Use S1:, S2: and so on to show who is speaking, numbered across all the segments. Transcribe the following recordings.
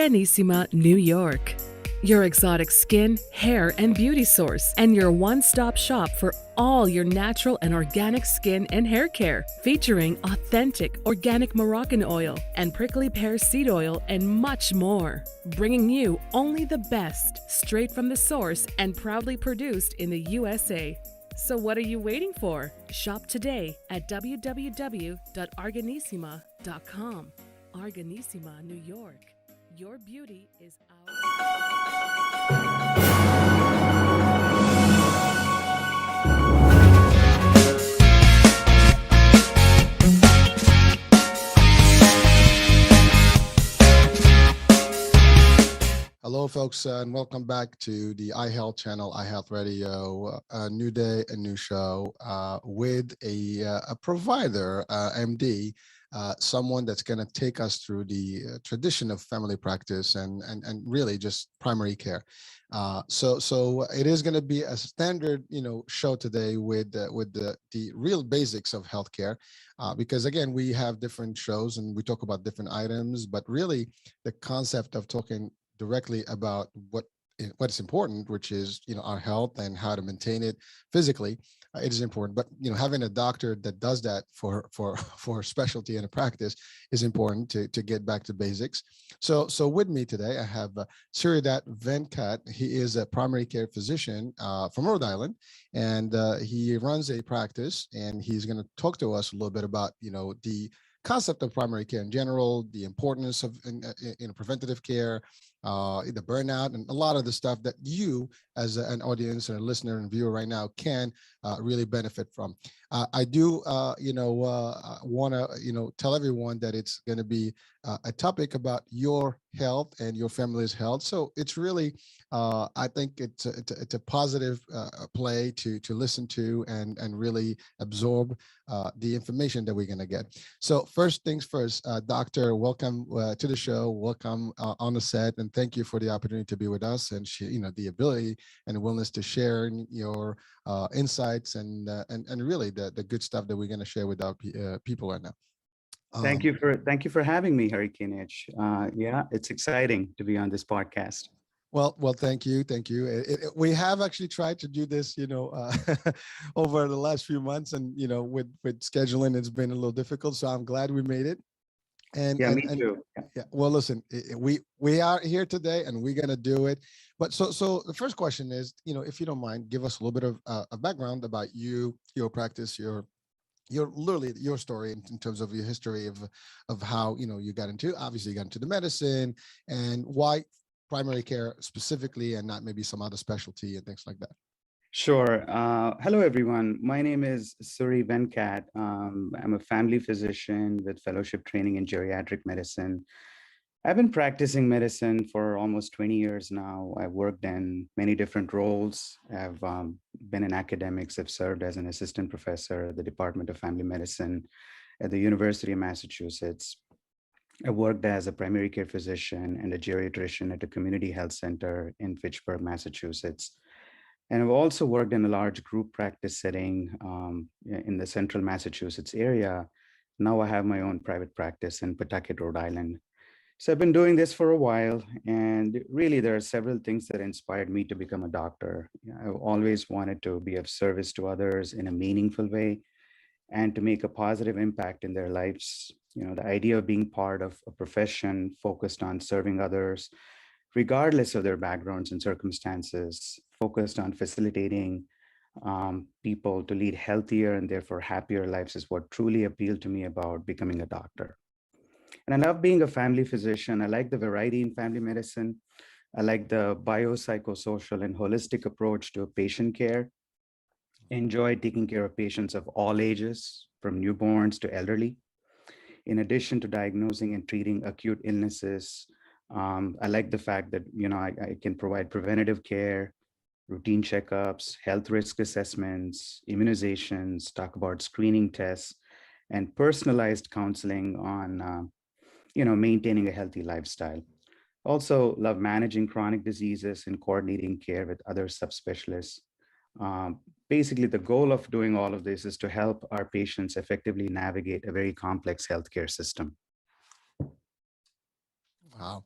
S1: Arganissima, New York. Your exotic skin, hair, and beauty source, and your one-stop shop for all your natural and organic skin and hair care, featuring authentic organic Moroccan oil and prickly pear seed oil and much more. Bringing you only the best, straight from the source and proudly produced in the USA. So what are you waiting for? Shop today at www.arganissima.com. Arganissima, New York. Your beauty is our...
S2: Hello, folks, and welcome back to the iHealth channel, iHealth Radio. A new day, a new show with a provider, MD, someone that's going to take us through the tradition of family practice and really just primary care. So it is going to be a standard, show today with the real basics of healthcare, because again, we have different shows and we talk about different items, but really the concept of talking directly about what's important, which is our health and how to maintain it physically. It is important, but having a doctor that does that for specialty and a practice is important to get back to basics. So with me today I have Suryadutt Venkat. He is a primary care physician from Rhode Island, and he runs a practice, and he's going to talk to us a little bit about the concept of primary care in general, the importance of preventative care, the burnout, and a lot of the stuff that you as an audience and a listener and viewer right now can really benefit from. I do want to tell everyone that it's going to be a topic about your health and your family's health. So it's really I think it's a positive play to listen to and really absorb the information that we're going to get. So first things first, Doctor, welcome to the show. Welcome on the set, and thank you for the opportunity to be with us and the ability and the willingness to share your insights and really the good stuff that we're going to share with our people right now.
S3: Thank you for having me, Hurricane H. Yeah, it's exciting to be on this podcast.
S2: Well, thank you. We have actually tried to do this, over the last few months, and with scheduling, it's been a little difficult. So I'm glad we made it. And
S3: yeah, me too.
S2: Yeah. Well, listen, we are here today, and we're gonna do it. But so the first question is, if you don't mind, give us a little bit of a background about you, your practice, your literally your story in terms of your history of how you got into the medicine, and why primary care specifically and not maybe some other specialty and things like that.
S3: Sure. Hello, everyone. My name is Suryadutt Venkat. I'm a family physician with fellowship training in geriatric medicine. I've been practicing medicine for almost 20 years now. I've worked in many different roles. I've been in academics. I've served as an assistant professor at the Department of Family Medicine at the University of Massachusetts. I worked as a primary care physician and a geriatrician at a community health center in Fitchburg, Massachusetts. And I've also worked in a large group practice setting in the central Massachusetts area. Now I have my own private practice in Pawtucket, Rhode Island. So I've been doing this for a while, and really there are several things that inspired me to become a doctor. I've always wanted to be of service to others in a meaningful way and to make a positive impact in their lives. The idea of being part of a profession focused on serving others, regardless of their backgrounds and circumstances, focused on facilitating people to lead healthier and therefore happier lives is what truly appealed to me about becoming a doctor. And I love being a family physician. I like the variety in family medicine. I like the biopsychosocial and holistic approach to patient care. I enjoy taking care of patients of all ages, from newborns to elderly. In addition to diagnosing and treating acute illnesses, I like the fact that I can provide preventative care, routine checkups, health risk assessments, immunizations, talk about screening tests, and personalized counseling on maintaining a healthy lifestyle. Also love managing chronic diseases and coordinating care with other subspecialists. Basically, the goal of doing all of this is to help our patients effectively navigate a very complex healthcare system.
S2: Wow.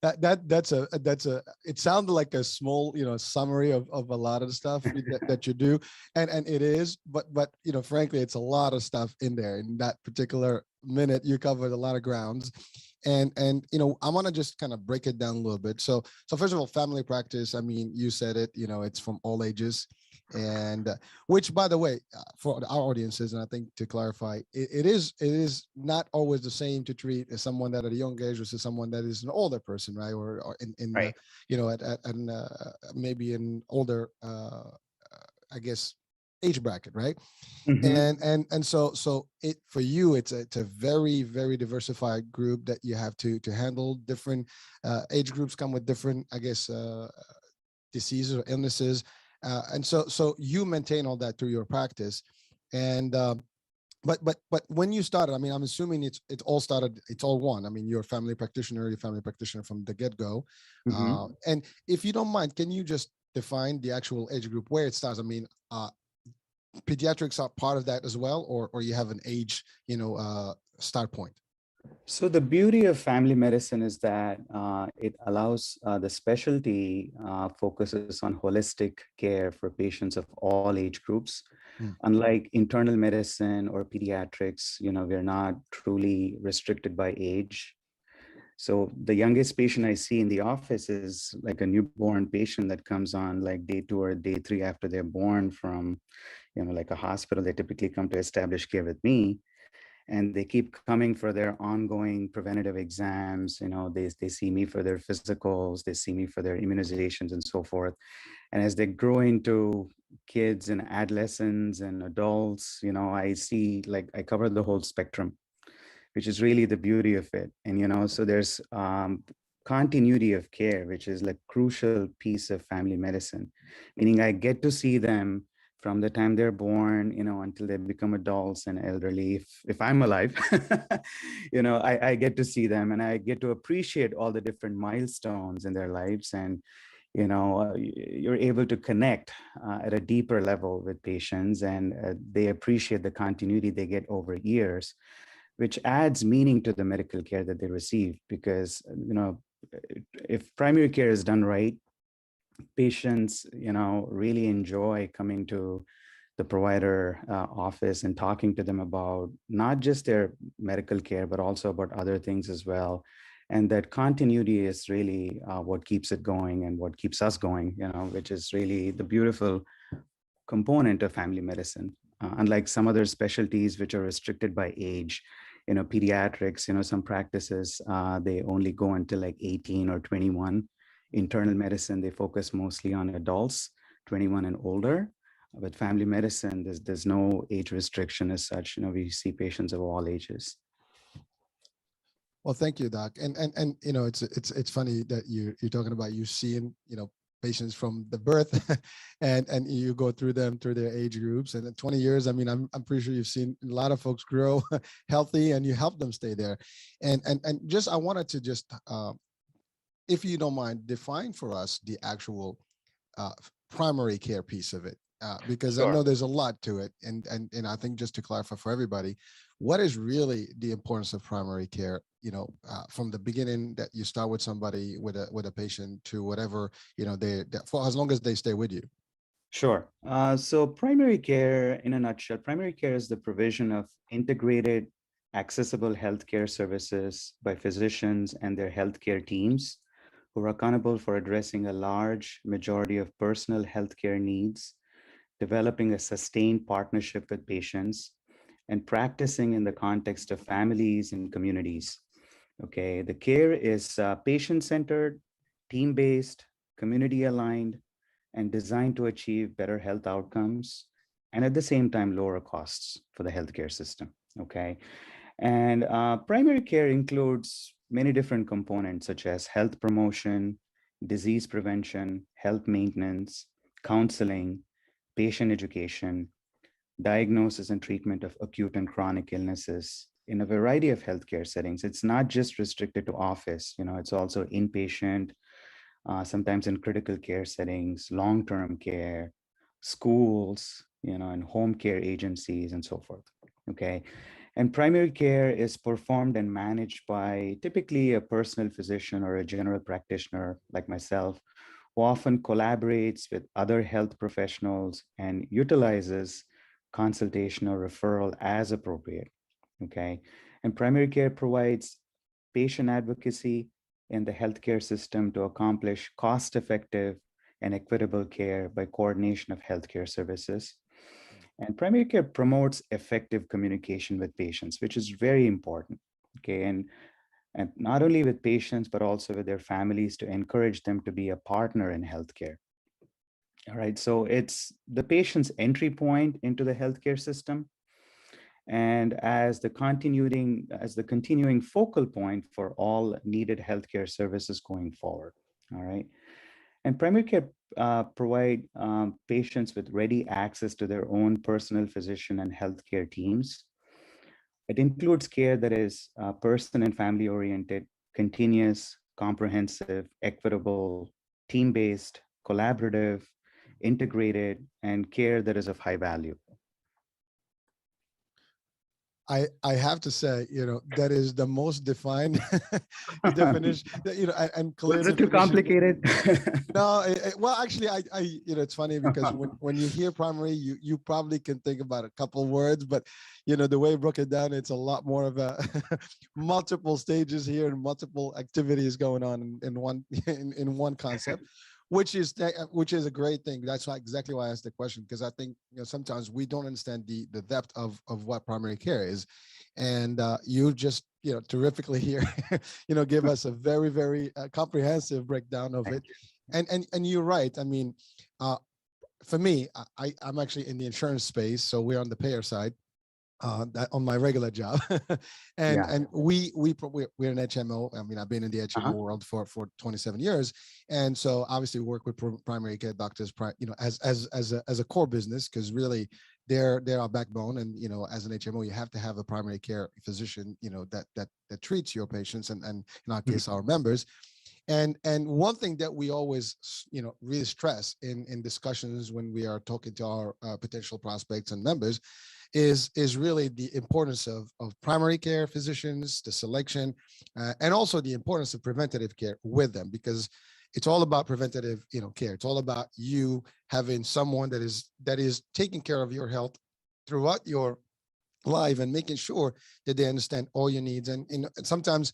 S2: that's a it sounded like a small summary of a lot of the stuff that you do, and it is, but frankly it's a lot of stuff in there. In that particular minute you covered a lot of grounds, and I want to just kind of break it down a little bit. So first of all, family practice, I mean, you said it, it's from all ages, and which, by the way, for our audiences, and I think to clarify, it is not always the same to treat as someone that at a young age versus someone that is an older person, right? Or in
S3: Right.
S2: maybe an older I guess age bracket, right?
S3: Mhm.
S2: And so it, for you, it's a very, very diversified group that you have to handle. Different age groups come with different, I guess, diseases or illnesses, and so you maintain all that through your practice. And but when you started, I mean, I'm assuming it's all one. I mean, you're a family practitioner, from the get-go.
S3: Mhm.
S2: And if you don't mind, can you just define the actual age group where it starts? I mean, pediatrics are part of that as well, or you have an age start point?
S3: So the beauty of family medicine is that it allows the specialty focuses on holistic care for patients of all age groups.
S2: Mm.
S3: Unlike internal medicine or pediatrics, we're not truly restricted by age. So the youngest patient I see in the office is like a newborn patient that comes on like day 2 or day 3 after they're born from, like a hospital. They typically come to establish care with me, and they keep coming for their ongoing preventative exams. They see me for their physicals, they see me for their immunizations and so forth. And as they grow into kids and adolescents and adults, I see, like, I cover the whole spectrum, which is really the beauty of it. And so there's continuity of care, which is like crucial piece of family medicine, meaning I get to see them from the time they're born, until they become adults and elderly. If I'm alive, I get to see them, and I get to appreciate all the different milestones in their lives. And you're able to connect at a deeper level with patients, and they appreciate the continuity they get over years, which adds meaning to the medical care that they receive. Because if primary care is done right, patients really enjoy coming to the provider office and talking to them about not just their medical care, but also about other things as well. And that continuity is really what keeps it going and what keeps us going, which is really the beautiful component of family medicine. Unlike some other specialties which are restricted by age, pediatrics, some practices, they only go until like 18 or 21. Internal medicine, they focus mostly on adults, 21 and older. With family medicine, there's no age restriction as such. We see patients of all ages.
S2: Well, thank you, Doc. And it's funny that you're talking about you seeing patients from the birth, and you go through them through their age groups. And in 20 years, I mean, I'm pretty sure you've seen a lot of folks grow healthy, and you help them stay there. And just, I wanted to just, if you don't mind, define for us the actual primary care piece of it, because I
S3: Sure.
S2: know there's a lot to it. And I think, just to clarify for everybody, what is really the importance of primary care, from the beginning that you start with somebody, with a patient, to whatever, they for as long as they stay with you.
S3: Sure. So primary care, in a nutshell, primary care is the provision of integrated, accessible healthcare services by physicians and their healthcare teams, who are accountable for addressing a large majority of personal healthcare needs, developing a sustained partnership with patients, and practicing in the context of families and communities. Okay, the care is patient-centered, team-based, community-aligned, and designed to achieve better health outcomes, and at the same time lower costs for the healthcare system. Okay, and primary care includes many different components, such as health promotion, disease prevention, health maintenance, counseling, patient education, diagnosis and treatment of acute and chronic illnesses in a variety of healthcare settings. It's not just restricted to office, it's also inpatient, sometimes in critical care settings, long-term care, schools, and home care agencies, and so forth. Okay. And primary care is performed and managed by typically a personal physician or a general practitioner like myself, who often collaborates with other health professionals and utilizes consultation or referral as appropriate. Okay. And primary care provides patient advocacy in the healthcare system to accomplish cost effective and equitable care by coordination of healthcare services. And primary care promotes effective communication with patients, which is very important. Okay. And not only with patients, but also with their families to encourage them to be a partner in healthcare. All right. So it's the patient's entry point into the healthcare system and as the continuing focal point for all needed healthcare services going forward. All right. And primary care provide patients with ready access to their own personal physician and healthcare teams. It includes care that is person and family oriented, continuous, comprehensive, equitable, team-based, collaborative, integrated, and care that is of high value.
S2: I have to say, that is the most defined definition, and clear
S3: Was it too
S2: definition.
S3: complicated?
S2: No, well, actually, it's funny because when you hear primary, you probably can think about a couple words, but the way you broke it down, it's a lot more of a multiple stages here and multiple activities going on in one in one concept. Which is a great thing. That's exactly why I asked the question, because I think sometimes we don't understand the depth of what primary care is, and you just terrifically here give us a very very comprehensive breakdown of it, and you're right. I mean, for me, I'm actually in the insurance space, so we're on the payer side. That on my regular job, and we're an HMO. I mean, I've been in the HMO world for 27 years, and so obviously we work with primary care doctors, as a core business, because really they're our backbone. And as an HMO, you have to have a primary care physician, that treats your patients, and in our case, our members. And one thing that we always really stress in discussions when we are talking to our potential prospects and members is really the importance of primary care physicians, the selection, and also the importance of preventative care with them, because it's all about preventative care. It's all about you having someone that is taking care of your health throughout your life and making sure that they understand all your needs. And sometimes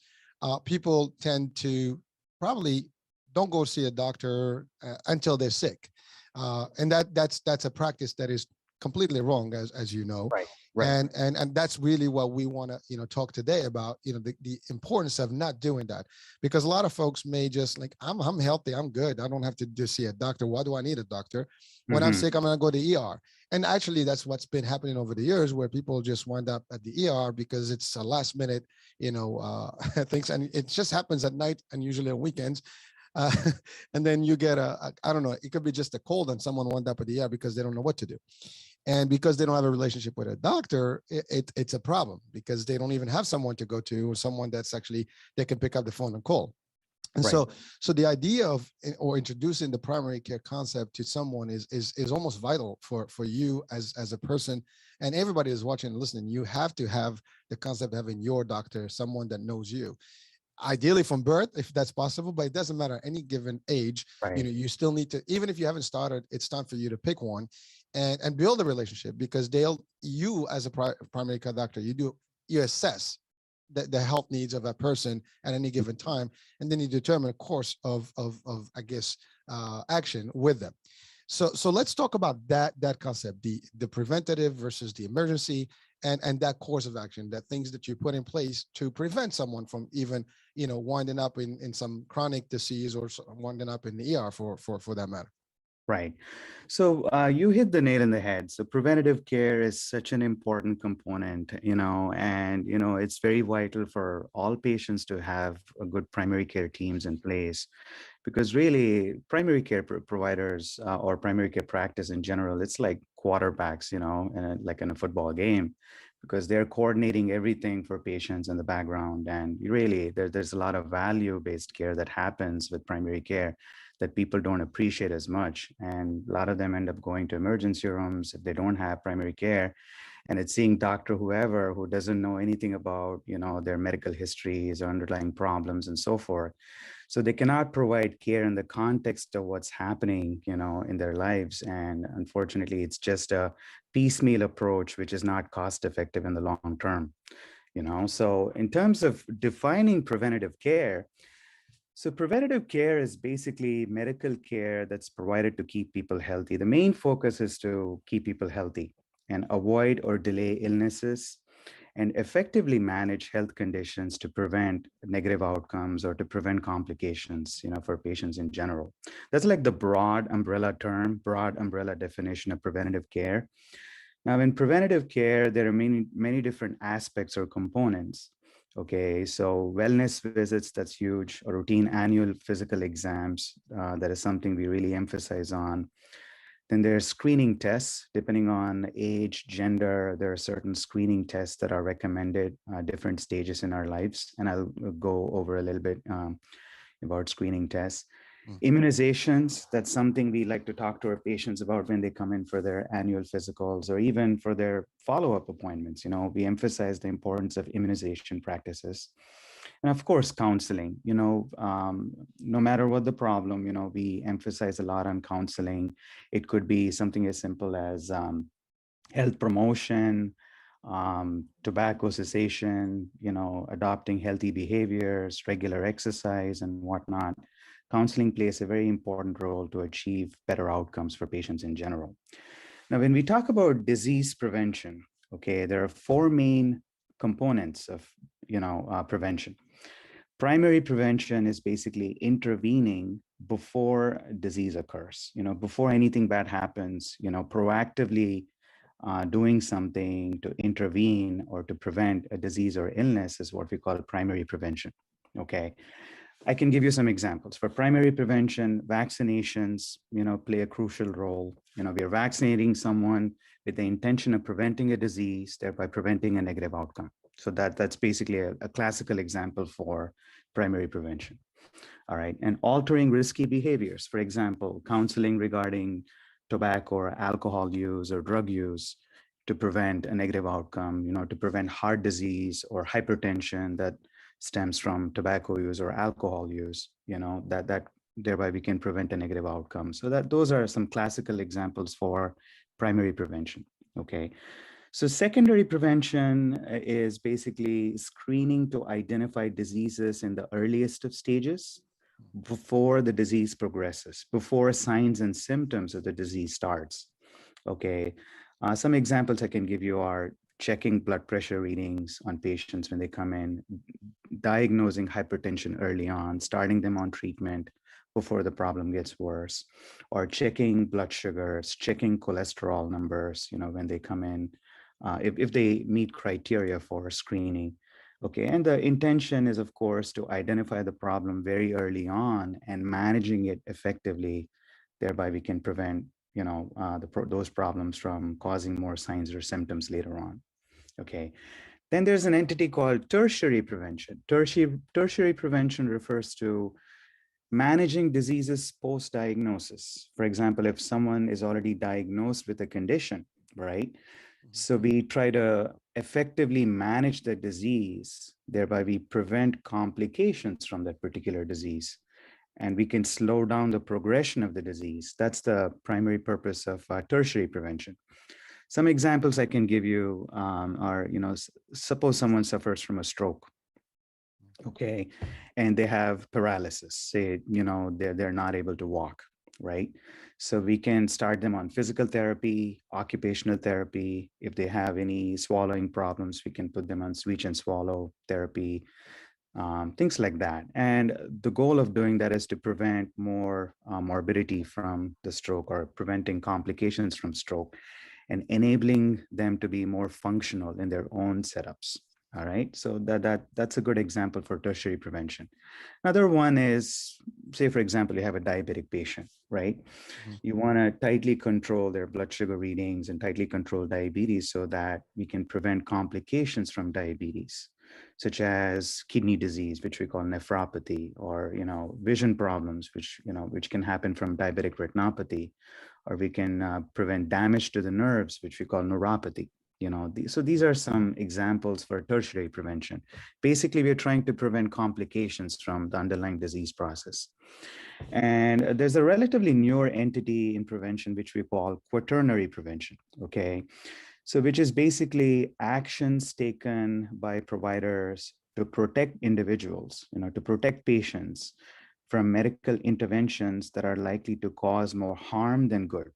S2: people tend to probably don't go see a doctor until they're sick, and that's a practice that is completely wrong, as you know.
S3: Right.
S2: And that's really what we want to talk today about, the importance of not doing that, because a lot of folks may just like, I'm healthy, I'm good, I don't have to just see a doctor. Why do I need a doctor? When I'm sick, I'm gonna go to the ER. And actually that's what's been happening over the years, where people just wind up at the ER because it's a last minute things, and it just happens at night and usually on weekends. And then you get I don't know, it could be just a cold and someone wound up at the ER because they don't know what to do. And because they don't have a relationship with a doctor, it's a problem, because they don't even have someone to go to, or someone that's actually, they can pick up the phone and call. And so the idea of or introducing the primary care concept to someone is almost vital for you as a person, and everybody is watching and listening. You have to have the concept of having your doctor, someone that knows you. Ideally from birth, if that's possible, but it doesn't matter any given age. You still need to, even if you haven't started, it's time for you to pick one and build a relationship, because you as a primary care doctor, you assess the health needs of that person at any given time, and then you determine a course of I guess action with them. So let's talk about that concept, the preventative versus the emergency, and that course of action, that things that you put in place to prevent someone from even winding up in some chronic disease, or winding up in the ER for that matter.
S3: Right. So you hit the nail in the head. So preventative care is such an important component, and, it's very vital for all patients to have a good primary care teams in place, because really primary care providers or primary care practice in general, it's like quarterbacks, like in a football game, because they're coordinating everything for patients in the background. And really there's a lot of value-based care that happens with primary care that people don't appreciate as much. And a lot of them end up going to emergency rooms if they don't have primary care. and it's seeing doctor whoever who doesn't know anything about, their medical histories or underlying problems and so forth. So they cannot provide care in the context of what's happening, in their lives. And unfortunately, it's just a piecemeal approach, which is not cost effective in the long term. So in terms of defining preventative care, so preventative care is basically medical care that's provided to keep people healthy. The main focus is to keep people healthy and avoid or delay illnesses and effectively manage health conditions to prevent negative outcomes or to prevent complications, for patients in general. That's like the broad umbrella term, broad umbrella definition of preventative care. Now, in preventative care, there are many different aspects or components. Okay, so wellness visits, that's huge. Or routine annual physical exams, that is something we really emphasize on. Then there's screening tests, depending on age, gender. There are certain screening tests that are recommended different stages in our lives. And I'll go over a little bit about screening tests. Immunizations, that's something we like to talk to our patients about when they come in for their annual physicals or even for their follow-up appointments. We emphasize the importance of immunization practices. And of course, counseling, no matter what the problem, we emphasize a lot on counseling. It could be something as simple as health promotion, tobacco cessation, adopting healthy behaviors, regular exercise and whatnot. Counseling plays a very important role to achieve better outcomes for patients in general. Now, when we talk about disease prevention, okay, there are four main components of, prevention. Primary prevention is basically intervening before disease occurs, before anything bad happens, proactively doing something to intervene or to prevent a disease or illness is what we call primary prevention, okay? I can give you some examples. For primary prevention, vaccinations, play a crucial role. We are vaccinating someone with the intention of preventing a disease, thereby preventing a negative outcome. So that's basically a classical example for primary prevention. All right, and altering risky behaviors. For example, counseling regarding tobacco or alcohol use or drug use to prevent a negative outcome, to prevent heart disease or hypertension that stems from tobacco use or alcohol use, that thereby we can prevent a negative outcome. So those are some classical examples for primary prevention, okay? So secondary prevention is basically screening to identify diseases in the earliest of stages before the disease progresses, before signs and symptoms of the disease starts, okay? Some examples I can give you are checking blood pressure readings on patients when they come in, diagnosing hypertension early on, starting them on treatment before the problem gets worse, or checking blood sugars, checking cholesterol numbers, when they come in, if they meet criteria for screening. Okay, and the intention is, of course, to identify the problem very early on and managing it effectively. Thereby, we can prevent, those problems from causing more signs or symptoms later on. Okay, then there's an entity called tertiary prevention. Tertiary prevention refers to managing diseases post-diagnosis. For example, if someone is already diagnosed with a condition, right? So we try to effectively manage the disease, thereby we prevent complications from that particular disease. And we can slow down the progression of the disease. That's the primary purpose of tertiary prevention. Some examples I can give you are, suppose someone suffers from a stroke, okay, and they have paralysis, say, they're not able to walk, right? So we can start them on physical therapy, occupational therapy. If they have any swallowing problems, we can put them on speech and swallow therapy, things like that. And the goal of doing that is to prevent more morbidity from the stroke or preventing complications from stroke and enabling them to be more functional in their own setups. All right, so that's a good example for tertiary prevention. Another one is, say, for example, you have a diabetic patient, right? You want to tightly control their blood sugar readings and tightly control diabetes so that we can prevent complications from diabetes, such as kidney disease, which we call nephropathy, or vision problems, which can happen from diabetic retinopathy, or we can prevent damage to the nerves, which we call neuropathy. So these are some examples for tertiary prevention. Basically, we're trying to prevent complications from the underlying disease process. And there's a relatively newer entity in prevention, which we call quaternary prevention, okay? So which is basically actions taken by providers to protect individuals, to protect patients from medical interventions that are likely to cause more harm than good.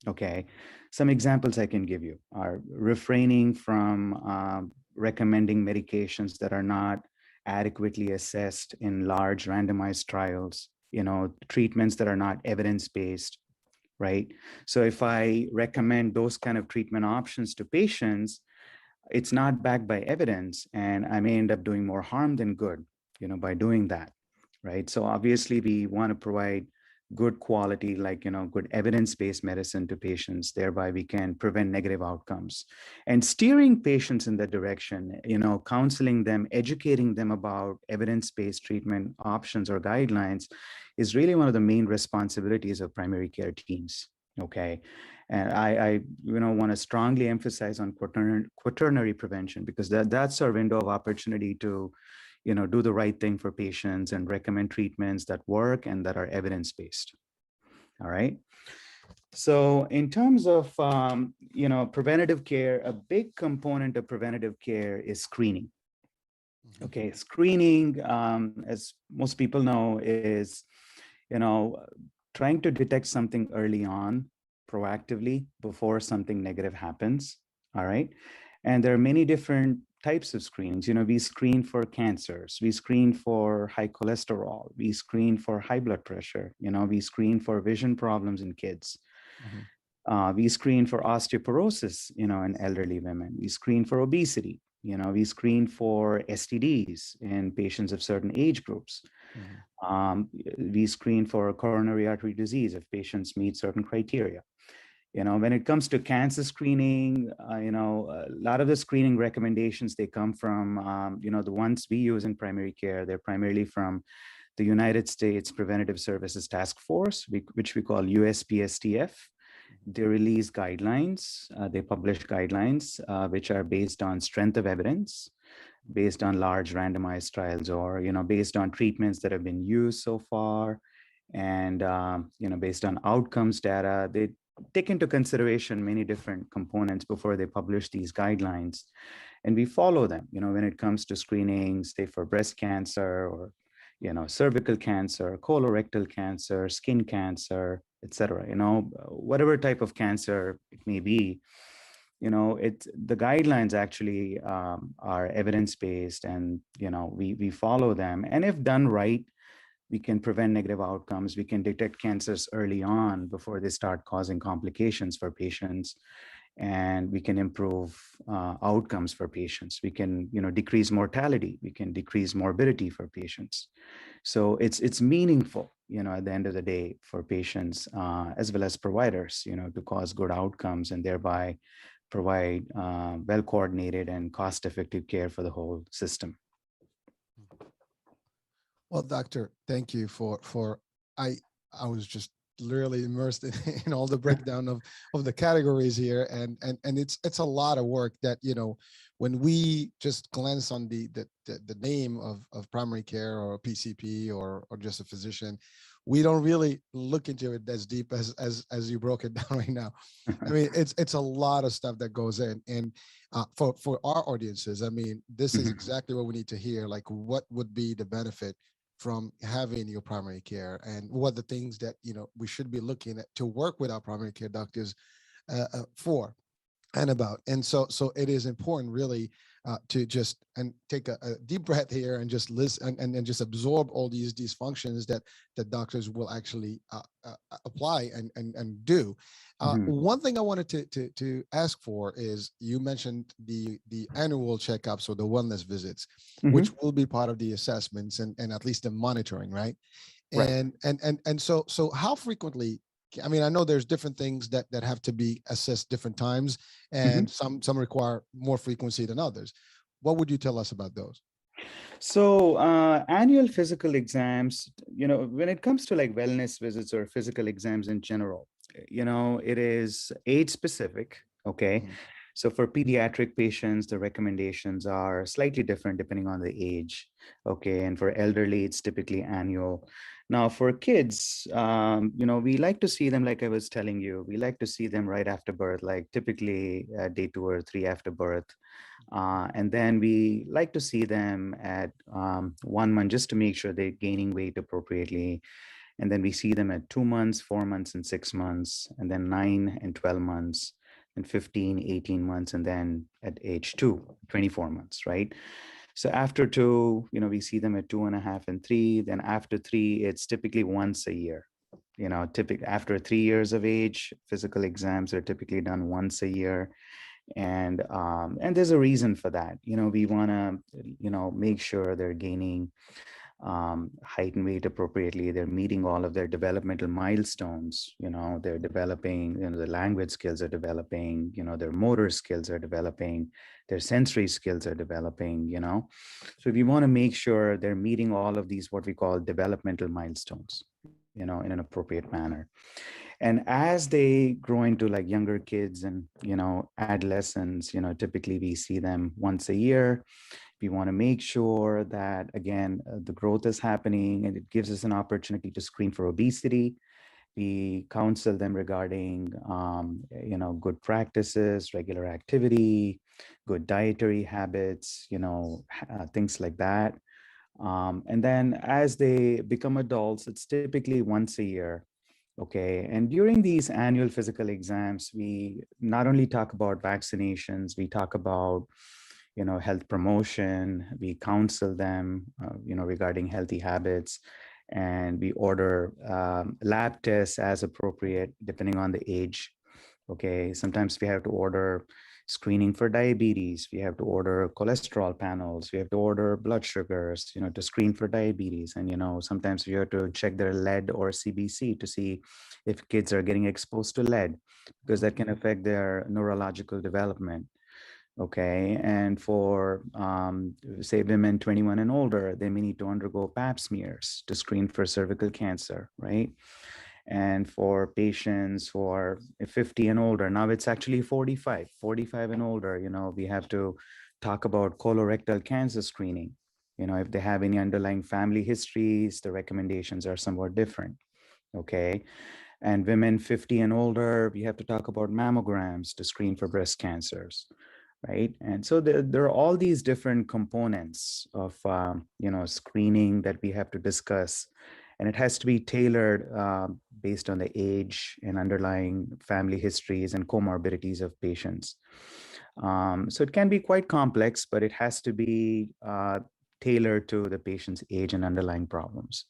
S3: Okay, some examples I can give you are refraining from recommending medications that are not adequately assessed in large randomized trials, treatments that are not evidence-based, right? So if I recommend those kind of treatment options to patients, it's not backed by evidence, and I may end up doing more harm than good, by doing that, right? So obviously we want to provide good quality, good evidence-based medicine to patients. Thereby we can prevent negative outcomes. And steering patients in that direction, counseling them, educating them about evidence-based treatment options or guidelines is really one of the main responsibilities of primary care teams. Okay. And I want to strongly emphasize on quaternary prevention, because that's our window of opportunity to do the right thing for patients and recommend treatments that work and that are evidence-based. All right. So in terms of, preventative care, a big component of preventative care is screening. Okay, screening, as most people know, is, trying to detect something early on, proactively, before something negative happens. All right. And there are many different types of screenings. We screen for cancers, we screen for high cholesterol, we screen for high blood pressure, we screen for vision problems in kids. We screen for osteoporosis, in elderly women. We screen for obesity. We screen for STDs in patients of certain age groups. We screen for coronary artery disease if patients meet certain criteria. When it comes to cancer screening, a lot of the screening recommendations, they come from, the ones we use in primary care. They're primarily from the United States Preventative Services Task Force, which we call USPSTF. They release guidelines, they publish guidelines, which are based on strength of evidence, based on large randomized trials, or, based on treatments that have been used so far, and, based on outcomes data. They take into consideration many different components before they publish these guidelines. And we follow them, when it comes to screening, say for breast cancer, or, cervical cancer, colorectal cancer, skin cancer, etc. Whatever type of cancer it may be, the guidelines actually are evidence-based, and, we follow them. And if done right, we can prevent negative outcomes. We can detect cancers early on before they start causing complications for patients. And we can improve outcomes for patients. We can, decrease mortality. We can decrease morbidity for patients. So it's meaningful, at the end of the day, for patients as well as providers, to cause good outcomes and thereby provide well-coordinated and cost-effective care for the whole system.
S2: Well, doctor, thank you I was just literally immersed in all the breakdown of the categories here, and it's a lot of work that, when we just glance on the name of primary care or PCP or just a physician, we don't really look into it as deep as you broke it down right now. I mean, it's a lot of stuff that goes in, and for our audiences, I mean, this is exactly what we need to hear. Like, what would be the benefit from having your primary care, and what the things that we should be looking at to work with our primary care doctors for and about. And so it is important really to just take a deep breath here and just listen and just absorb all these functions that doctors will actually apply and do. One thing I wanted to ask for is, you mentioned the annual checkups or the wellness visits, which will be part of the assessments and at least the monitoring, right? And so how frequently? I mean, I know there's different things that have to be assessed different times, and some require more frequency than others. What would you tell us about those?
S3: So annual physical exams, when it comes to like wellness visits or physical exams in general, it is age specific. Okay. So for pediatric patients, the recommendations are slightly different depending on the age. Okay, and for elderly, it's typically annual. Now for kids, we like to see them, like I was telling you, we like to see them right after birth, like typically day 2 or 3 after birth. And then we like to see them at 1 month just to make sure they're gaining weight appropriately. And then we see them at 2 months, 4 months, and 6 months, and then 9 and 12 months, and 15, 18 months, and then at age 24 months, right? So after 2, we see them at 2.5 and 3. Then after 3, it's typically once a year. Typically after 3 years of age, physical exams are typically done once a year. And there's a reason for that. We want to, make sure they're gaining height and weight appropriately. They're meeting all of their developmental milestones. They're developing, the language skills are developing, their motor skills are developing, their sensory skills are developing, So we want to make sure they're meeting all of these, what we call developmental milestones, in an appropriate manner. And as they grow into like younger kids and, adolescents, typically we see them once a year. We want to make sure that, again, the growth is happening, and it gives us an opportunity to screen for obesity. We counsel them regarding, good practices, regular activity, good dietary habits, things like that. And then as they become adults, it's typically once a year. Okay. And during these annual physical exams, we not only talk about vaccinations, we talk about, health promotion, we counsel them, regarding healthy habits, and we order lab tests as appropriate, depending on the age. Okay. Sometimes we have to order screening for diabetes. We have to order cholesterol panels. We have to order blood sugars, to screen for diabetes. And, sometimes we have to check their lead or CBC to see if kids are getting exposed to lead, because that can affect their neurological development. Okay. And for, say, women 21 and older, they may need to undergo pap smears to screen for cervical cancer, right? And for patients who are 50 and older, now it's actually 45 and older, we have to talk about colorectal cancer screening. If they have any underlying family histories, the recommendations are somewhat different. Okay. And women 50 and older, we have to talk about mammograms to screen for breast cancers. Right. And so there are all these different components of, screening that we have to discuss. And it has to be tailored based on the age and underlying family histories and comorbidities of patients. So it can be quite complex, but it has to be tailored to the patient's age and underlying problems.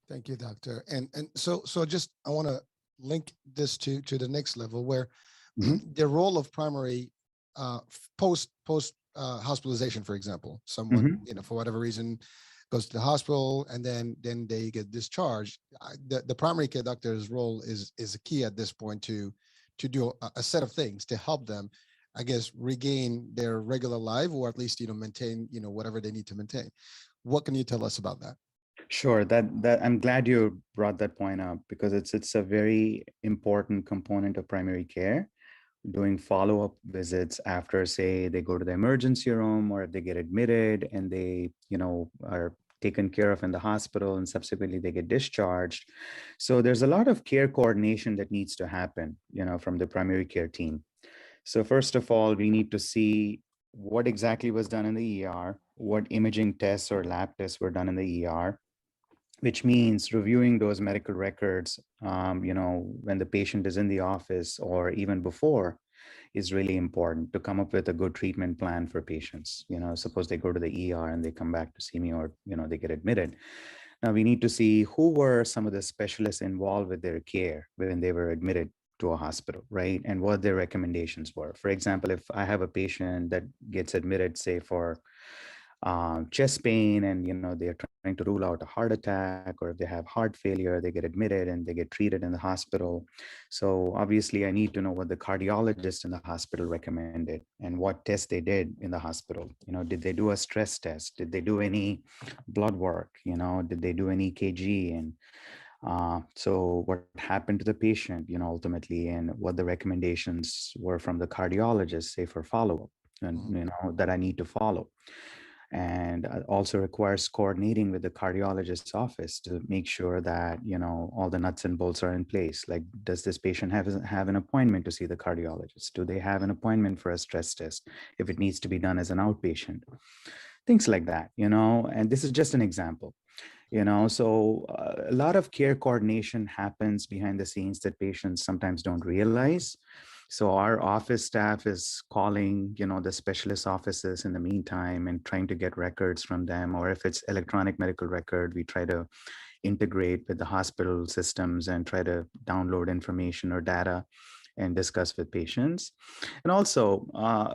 S2: Thank you, doctor. And so just I want to link this to the next level, where the role of primary post hospitalization, for example, someone for whatever reason goes to the hospital and then they get discharged. The primary care doctor's role is a key at this point to do a set of things to help them, I guess, regain their regular life, or at least maintain whatever they need to maintain. What can you tell us about that?
S3: Sure, that I'm glad you brought that point up, because it's a very important component of primary care. Doing follow-up visits after, say, they go to the emergency room, or if they get admitted and they, are taken care of in the hospital and subsequently they get discharged. So there's a lot of care coordination that needs to happen, from the primary care team. So first of all, we need to see what exactly was done in the ER, what imaging tests or lab tests were done in the ER, which means reviewing those medical records, when the patient is in the office or even before, is really important to come up with a good treatment plan for patients. Suppose they go to the ER and they come back to see me, or, they get admitted. Now we need to see who were some of the specialists involved with their care when they were admitted to a hospital, right? And what their recommendations were. For example, if I have a patient that gets admitted, say, for chest pain, and they're trying to rule out a heart attack, or if they have heart failure, they get admitted and they get treated in the hospital. So obviously I need to know what the cardiologist in the hospital recommended and what tests they did in the hospital. Did they do a stress test? Did they do any blood work? Did they do an EKG? And So what happened to the patient, ultimately, and what the recommendations were from the cardiologist, say for follow-up, and that I need to follow. And also requires coordinating with the cardiologist's office to make sure that all the nuts and bolts are in place. Like, does this patient have an appointment to see the cardiologist? Do they have an appointment for a stress test if it needs to be done as an outpatient? Things like that, and this is just an example. So a lot of care coordination happens behind the scenes that patients sometimes don't realize. So our office staff is calling, the specialist offices in the meantime and trying to get records from them. Or if it's electronic medical record, we try to integrate with the hospital systems and try to download information or data and discuss with patients. And also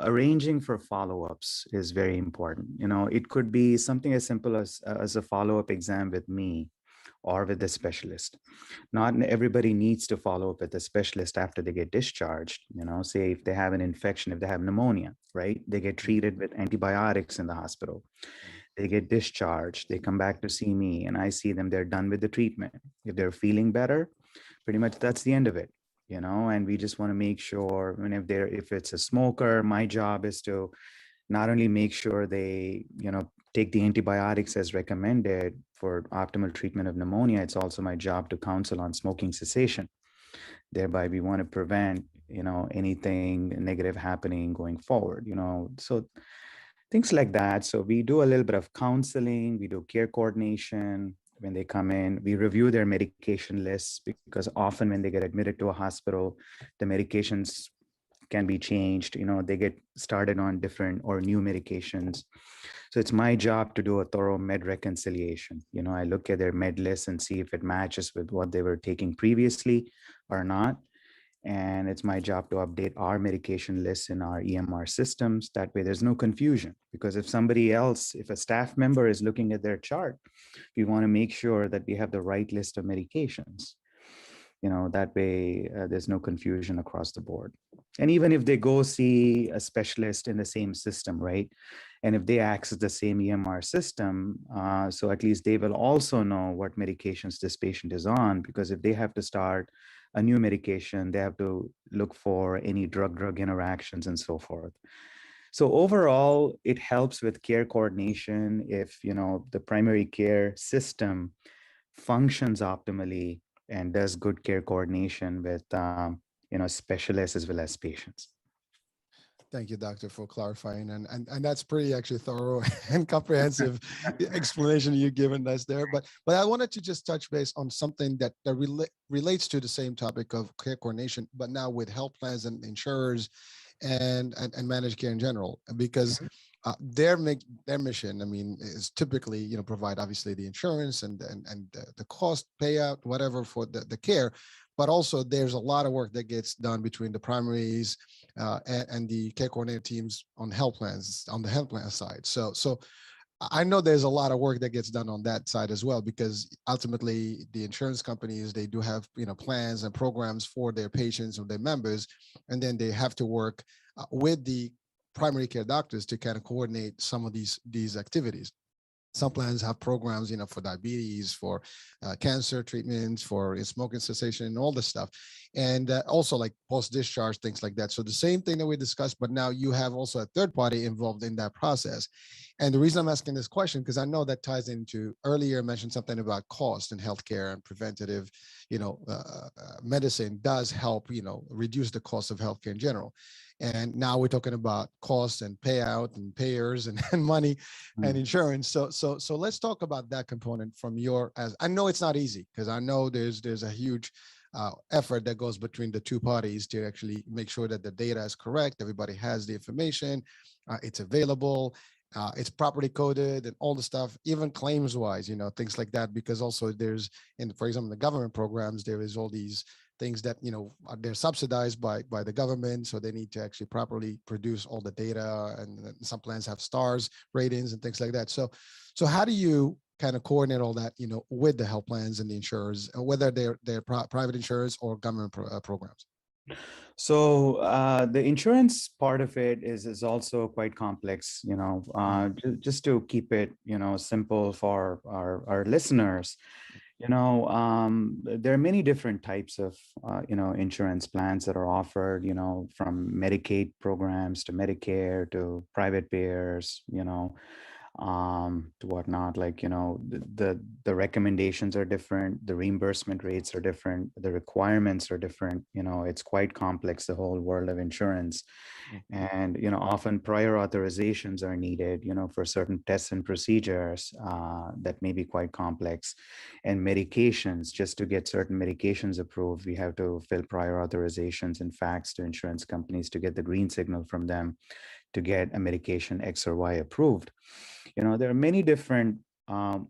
S3: arranging for follow-ups is very important. It could be something as simple as a follow-up exam with me or with the specialist. Not everybody needs to follow up with the specialist after they get discharged. Say if they have an infection, if they have pneumonia, right? They get treated with antibiotics in the hospital. They get discharged, they come back to see me, and I see them, they're done with the treatment. If they're feeling better, pretty much that's the end of it. And we just want to make sure, and if it's a smoker, my job is to not only make sure they, take the antibiotics as recommended for optimal treatment of pneumonia, it's also my job to counsel on smoking cessation. Thereby, we want to prevent, anything negative happening going forward, so things like that. So we do a little bit of counseling, we do care coordination. When they come in, we review their medication lists, because often when they get admitted to a hospital, the medications can be changed. They get started on different or new medications. So it's my job to do a thorough med reconciliation. I look at their med list and see if it matches with what they were taking previously or not. And it's my job to update our medication lists in our EMR systems. That way there's no confusion, because if a staff member is looking at their chart, we want to make sure that we have the right list of medications. That way there's no confusion across the board. And even if they go see a specialist in the same system, right? And if they access the same EMR system, so at least they will also know what medications this patient is on, because if they have to start a new medication, they have to look for any drug-drug interactions and so forth. So overall, it helps with care coordination if, the primary care system functions optimally and does good care coordination with, specialists as well as patients.
S2: Thank you, doctor, for clarifying. And that's pretty actually thorough and comprehensive explanation you've given us there. But I wanted to just touch base on something that relates to the same topic of care coordination, but now with health plans and insurers and managed care in general, because their mission, is typically, provide obviously the insurance and the cost payout, whatever for the care. But also there's a lot of work that gets done between the primaries and the care coordinator teams on health plans, on the health plan side. So I know there's a lot of work that gets done on that side as well, because ultimately the insurance companies, they do have, plans and programs for their patients or their members, and then they have to work with the primary care doctors to kind of coordinate some of these activities. Some plans have programs, for diabetes, for cancer treatments, for smoking cessation, and all this stuff. And also like post-discharge, things like that. So the same thing that we discussed, but now you have also a third party involved in that process. And the reason I'm asking this question, because I know that ties into earlier mentioned something about cost in healthcare, and preventative, medicine does help, reduce the cost of healthcare in general. And now we're talking about costs and payout and payers and money and insurance. So let's talk about that component from as I know it's not easy, because I know there's a huge effort that goes between the two parties to actually make sure that the data is correct. Everybody has the information, it's available, it's properly coded and all the stuff, even claims wise, things like that, because also there's, for example, the government programs, there is all these things that, they're subsidized by the government. So they need to actually properly produce all the data, and some plans have stars ratings and things like that. So how do you kind of coordinate all that, with the health plans and the insurers, whether they're private insurers or government programs?
S3: So the insurance part of it is also quite complex, just to keep it, simple for our listeners. There are many different types of, insurance plans that are offered, from Medicaid programs to Medicare to private payers, to whatnot. Like, the recommendations are different, the reimbursement rates are different, the requirements are different. It's quite complex, the whole world of insurance. And often prior authorizations are needed for certain tests and procedures that may be quite complex. And medications, just to get certain medications approved, we have to fill prior authorizations and fax to insurance companies to get the green signal from them to get a medication X or Y approved. There are many different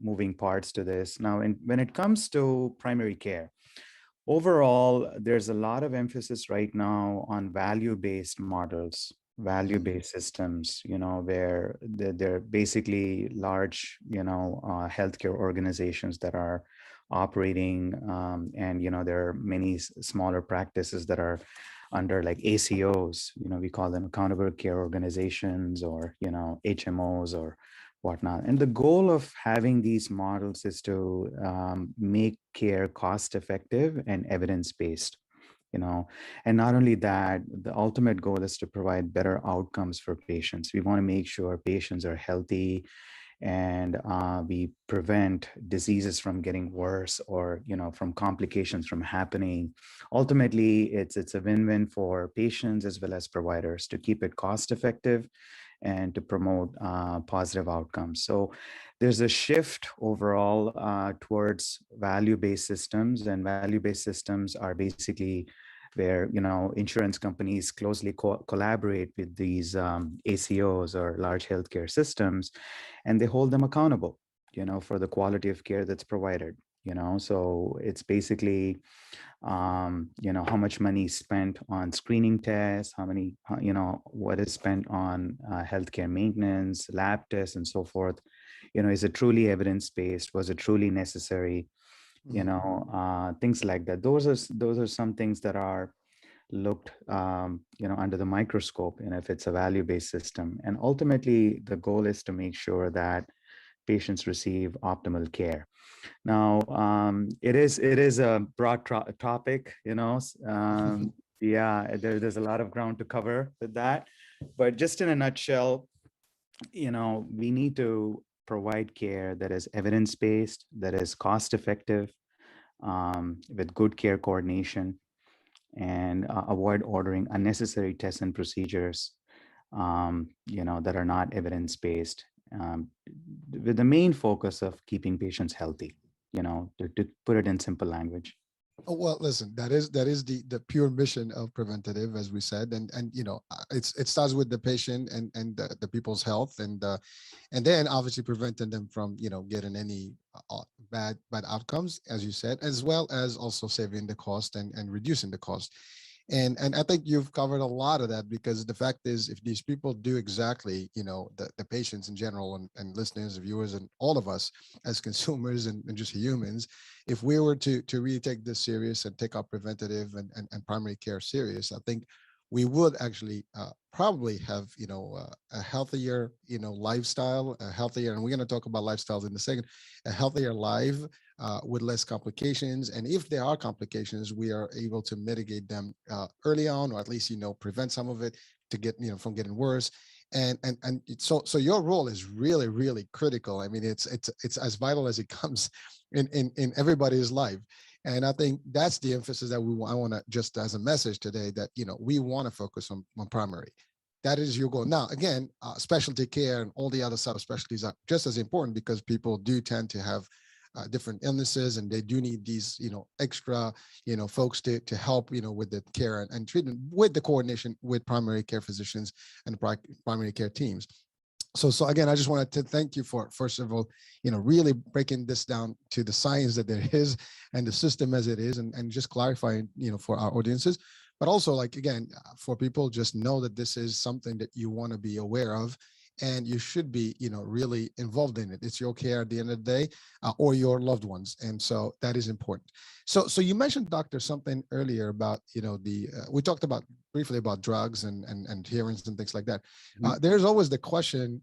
S3: moving parts to this. Now, when it comes to primary care, overall, there's a lot of emphasis right now on value-based models, value-based systems, where they're basically large, healthcare organizations that are operating, and, there are many smaller practices that are under like ACOs, we call them accountable care organizations, or, HMOs or whatnot. And the goal of having these models is to make care cost effective and evidence-based, and not only that, the ultimate goal is to provide better outcomes for patients. We want to make sure patients are healthy, and we prevent diseases from getting worse, or from complications from happening. Ultimately, it's a win-win for patients as well as providers to keep it cost effective and to promote positive outcomes. So there's a shift overall towards value-based systems, and value-based systems are basically where insurance companies closely collaborate with these ACOs or large healthcare systems, and they hold them accountable, for the quality of care that's provided. So it's basically how much money is spent on screening tests, what is spent on healthcare maintenance, lab tests, and so forth. Is it truly evidence-based? Was it truly necessary? Things like that. Those are some things that are looked under the microscope, and if it's a value-based system. And ultimately, the goal is to make sure that patients receive optimal care. Now, it is a broad topic, yeah, there's a lot of ground to cover with that. But just in a nutshell, we need to provide care that is evidence-based, that is cost-effective, with good care coordination, and avoid ordering unnecessary tests and procedures, that are not evidence-based, with the main focus of keeping patients healthy, to put it in simple language.
S2: Oh, well, listen, that is the pure mission of preventative, as we said, and it starts with the patient and the people's health, and then obviously preventing them from getting any bad outcomes, as you said, as well as also saving the cost and reducing the cost. And I think you've covered a lot of that, because the fact is, if these people do exactly, the patients in general, and listeners, viewers, and all of us as consumers and just humans, if we were to really take this serious and take our preventative and primary care serious, I think we would actually probably have, a healthier, lifestyle, a healthier, and we're going to talk about lifestyles in a second, a healthier life with less complications. And if there are complications, we are able to mitigate them early on, or at least, prevent some of it to get, from getting worse. And so your role is really, really critical. I mean, it's as vital as it comes in everybody's life. And I think that's the emphasis that I want to, just as a message today, that, we want to focus on primary. That is your goal. Now, again, specialty care and all the other subspecialties are just as important, because people do tend to have different illnesses, and they do need these, extra, folks to help, with the care and treatment, with the coordination with primary care physicians and primary care teams. So again, I just wanted to thank you for, first of all, really breaking this down to the science that there is and the system as it is, and just clarifying, for our audiences. But also, like, again, for people, just know that this is something that you want to be aware of, and you should be, really involved in it. It's your care at the end of the day, or your loved ones. And so that is important. So you mentioned, doctor, something earlier about, we talked about briefly about drugs and adherence and things like that. There's always the question,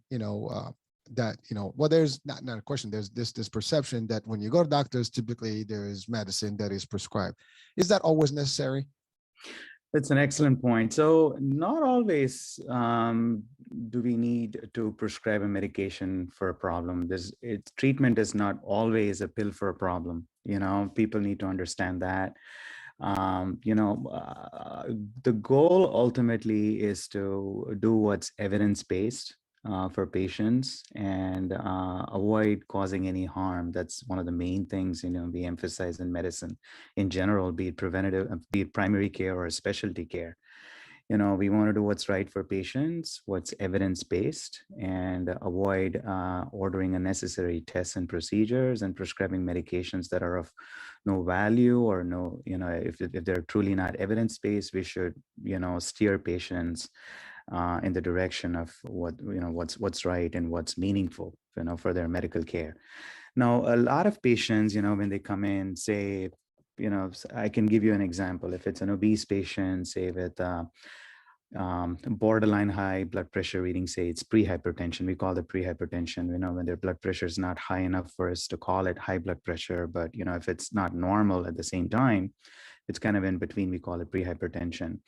S2: that, well, there's not a question. There's this perception that when you go to doctors, typically there is medicine that is prescribed. Is that always necessary?
S3: That's an excellent point. So not always do we need to prescribe a medication for a problem. Treatment is not always a pill for a problem. People need to understand that. The goal ultimately is to do what's evidence-based for patients and avoid causing any harm. That's one of the main things, we emphasize in medicine in general, be it preventative, be it primary care or specialty care. We want to do what's right for patients, what's evidence-based, and avoid ordering unnecessary tests and procedures and prescribing medications that are of no value or no, if they're truly not evidence-based, we should, steer patients in the direction of what's right and what's meaningful, for their medical care. Now, a lot of patients, when they come in, say, I can give you an example. If it's an obese patient, say with borderline high blood pressure reading, say it's pre-hypertension, we call it pre-hypertension, when their blood pressure is not high enough for us to call it high blood pressure, but if it's not normal at the same time, it's kind of in between, we call it pre-hypertension,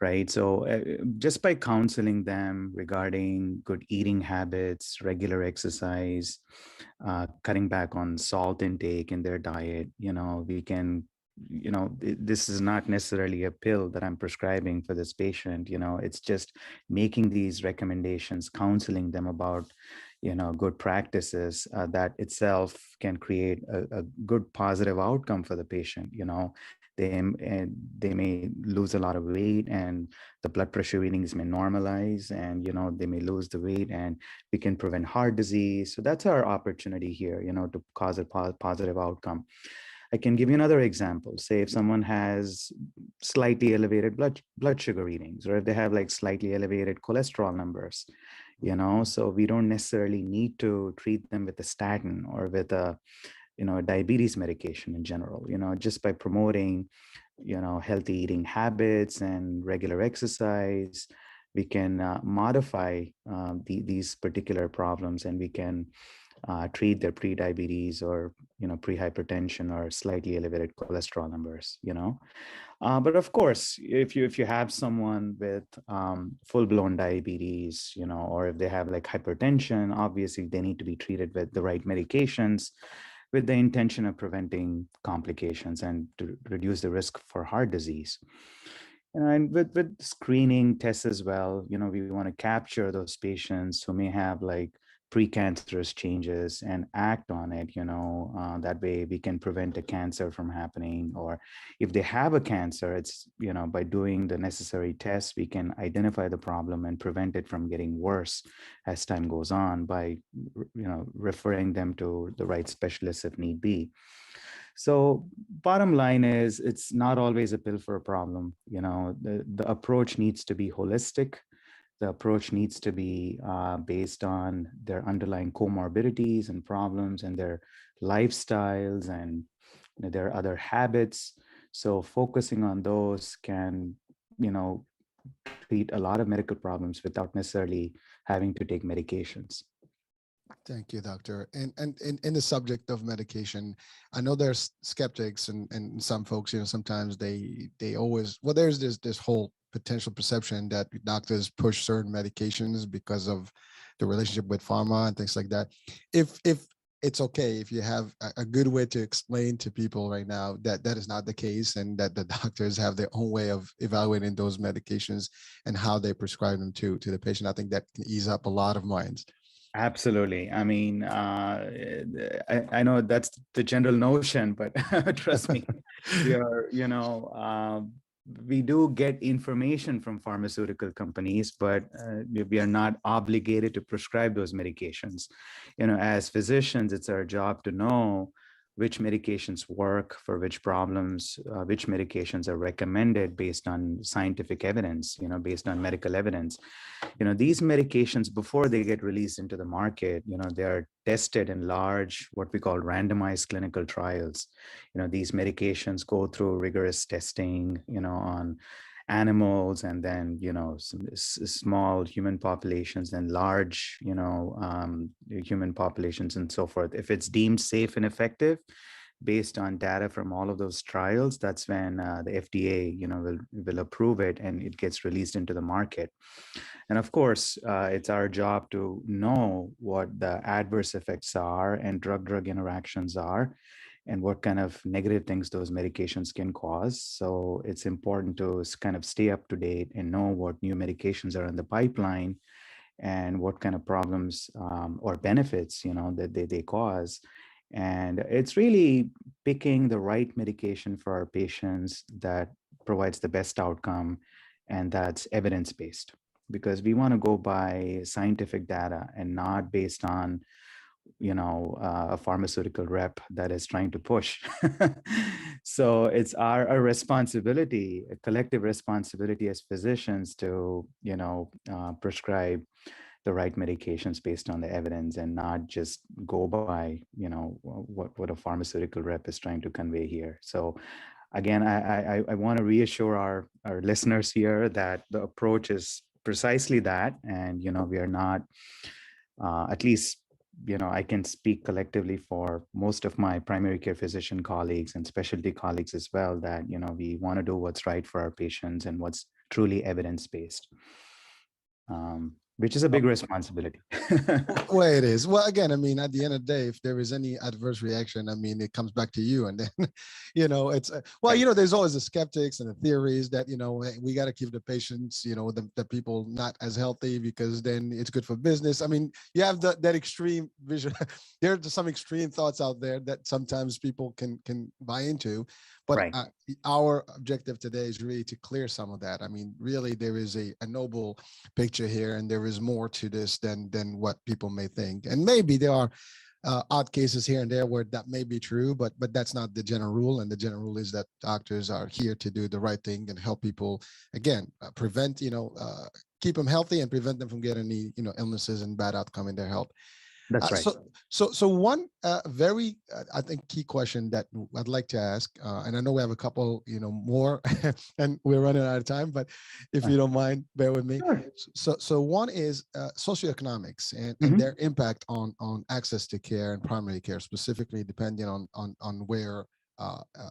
S3: right? So just by counseling them regarding good eating habits, regular exercise, cutting back on salt intake in their diet, we can, this is not necessarily a pill that I'm prescribing for this patient, it's just making these recommendations, counseling them about, good practices that itself can create a good positive outcome for the patient. They may lose a lot of weight and the blood pressure readings may normalize, and they may lose the weight, and we can prevent heart disease. So that's our opportunity here, to cause a positive outcome. I can give you another example. Say if someone has slightly elevated blood sugar readings, or if they have like slightly elevated cholesterol numbers, so we don't necessarily need to treat them with a statin or with a diabetes medication in general, just by promoting, healthy eating habits and regular exercise, we can modify these particular problems, and we can treat their pre-diabetes or, pre-hypertension or slightly elevated cholesterol numbers, But of course, if you have someone with full-blown diabetes, or if they have like hypertension, obviously they need to be treated with the right medications, with the intention of preventing complications and to reduce the risk for heart disease. And with screening tests as well, we want to capture those patients who may have like precancerous changes and act on it, that way we can prevent a cancer from happening. Or if they have a cancer, it's, by doing the necessary tests, we can identify the problem and prevent it from getting worse as time goes on by, referring them to the right specialists if need be. So bottom line is, it's not always a pill for a problem. The approach needs to be holistic. The approach needs to be based on their underlying comorbidities and problems and their lifestyles and their other habits. So focusing on those can, treat a lot of medical problems without necessarily having to take medications.
S2: Thank you, doctor. And in the subject of medication, I know there's skeptics and some folks, sometimes they always, well, there's this whole potential perception that doctors push certain medications because of the relationship with pharma and things like that. If it's okay, if you have a good way to explain to people right now that that is not the case, and that the doctors have their own way of evaluating those medications and how they prescribe them to the patient, I think that can ease up a lot of minds.
S3: Absolutely. I mean, I know that's the general notion, but trust me, we are, we do get information from pharmaceutical companies, but we are not obligated to prescribe those medications. As physicians, it's our job to know which medications work for which problems, which medications are recommended based on scientific evidence, based on medical evidence. These medications, before they get released into the market, they are tested in large, what we call randomized clinical trials. These medications go through rigorous testing, on animals, and then, some small human populations and large, human populations and so forth. If it's deemed safe and effective based on data from all of those trials, that's when the FDA, will approve it and it gets released into the market. And of course, it's our job to know what the adverse effects are and drug-drug interactions are, and what kind of negative things those medications can cause. So it's important to kind of stay up to date and know what new medications are in the pipeline and what kind of problems or benefits, that they cause. And it's really picking the right medication for our patients that provides the best outcome, and that's evidence-based, because we want to go by scientific data and not based on a pharmaceutical rep that is trying to push. So it's our responsibility, a collective responsibility as physicians to prescribe the right medications based on the evidence, and not just go by what a pharmaceutical rep is trying to convey here. So again, I want to reassure our listeners here that the approach is precisely that, and we are not, at least I can speak collectively for most of my primary care physician colleagues and specialty colleagues as well, that we want to do what's right for our patients and what's truly evidence-based, which is a big responsibility.
S2: Well, it is. Well, again, I mean, at the end of the day, if there is any adverse reaction, I mean, it comes back to you. And then, it's, well, there's always the skeptics and the theories that, hey, we got to keep the patients, the people not as healthy, because then it's good for business. I mean, you have that extreme vision. There are some extreme thoughts out there that sometimes people can buy into. But
S3: Right.
S2: Our objective today is really to clear some of that. I mean, really, there is a noble picture here, and there is more to this than what people may think. And maybe there are odd cases here and there where that may be true, but that's not the general rule. And the general rule is that doctors are here to do the right thing and help people, again, prevent, keep them healthy and prevent them from getting any, illnesses and bad outcome in their health.
S3: That's right.
S2: So one very, I think, key question that I'd like to ask, and I know we have a couple, more, and we're running out of time, but if you don't mind, bear with me.
S3: Sure.
S2: So one is socioeconomics and their impact on access to care and primary care, specifically depending on where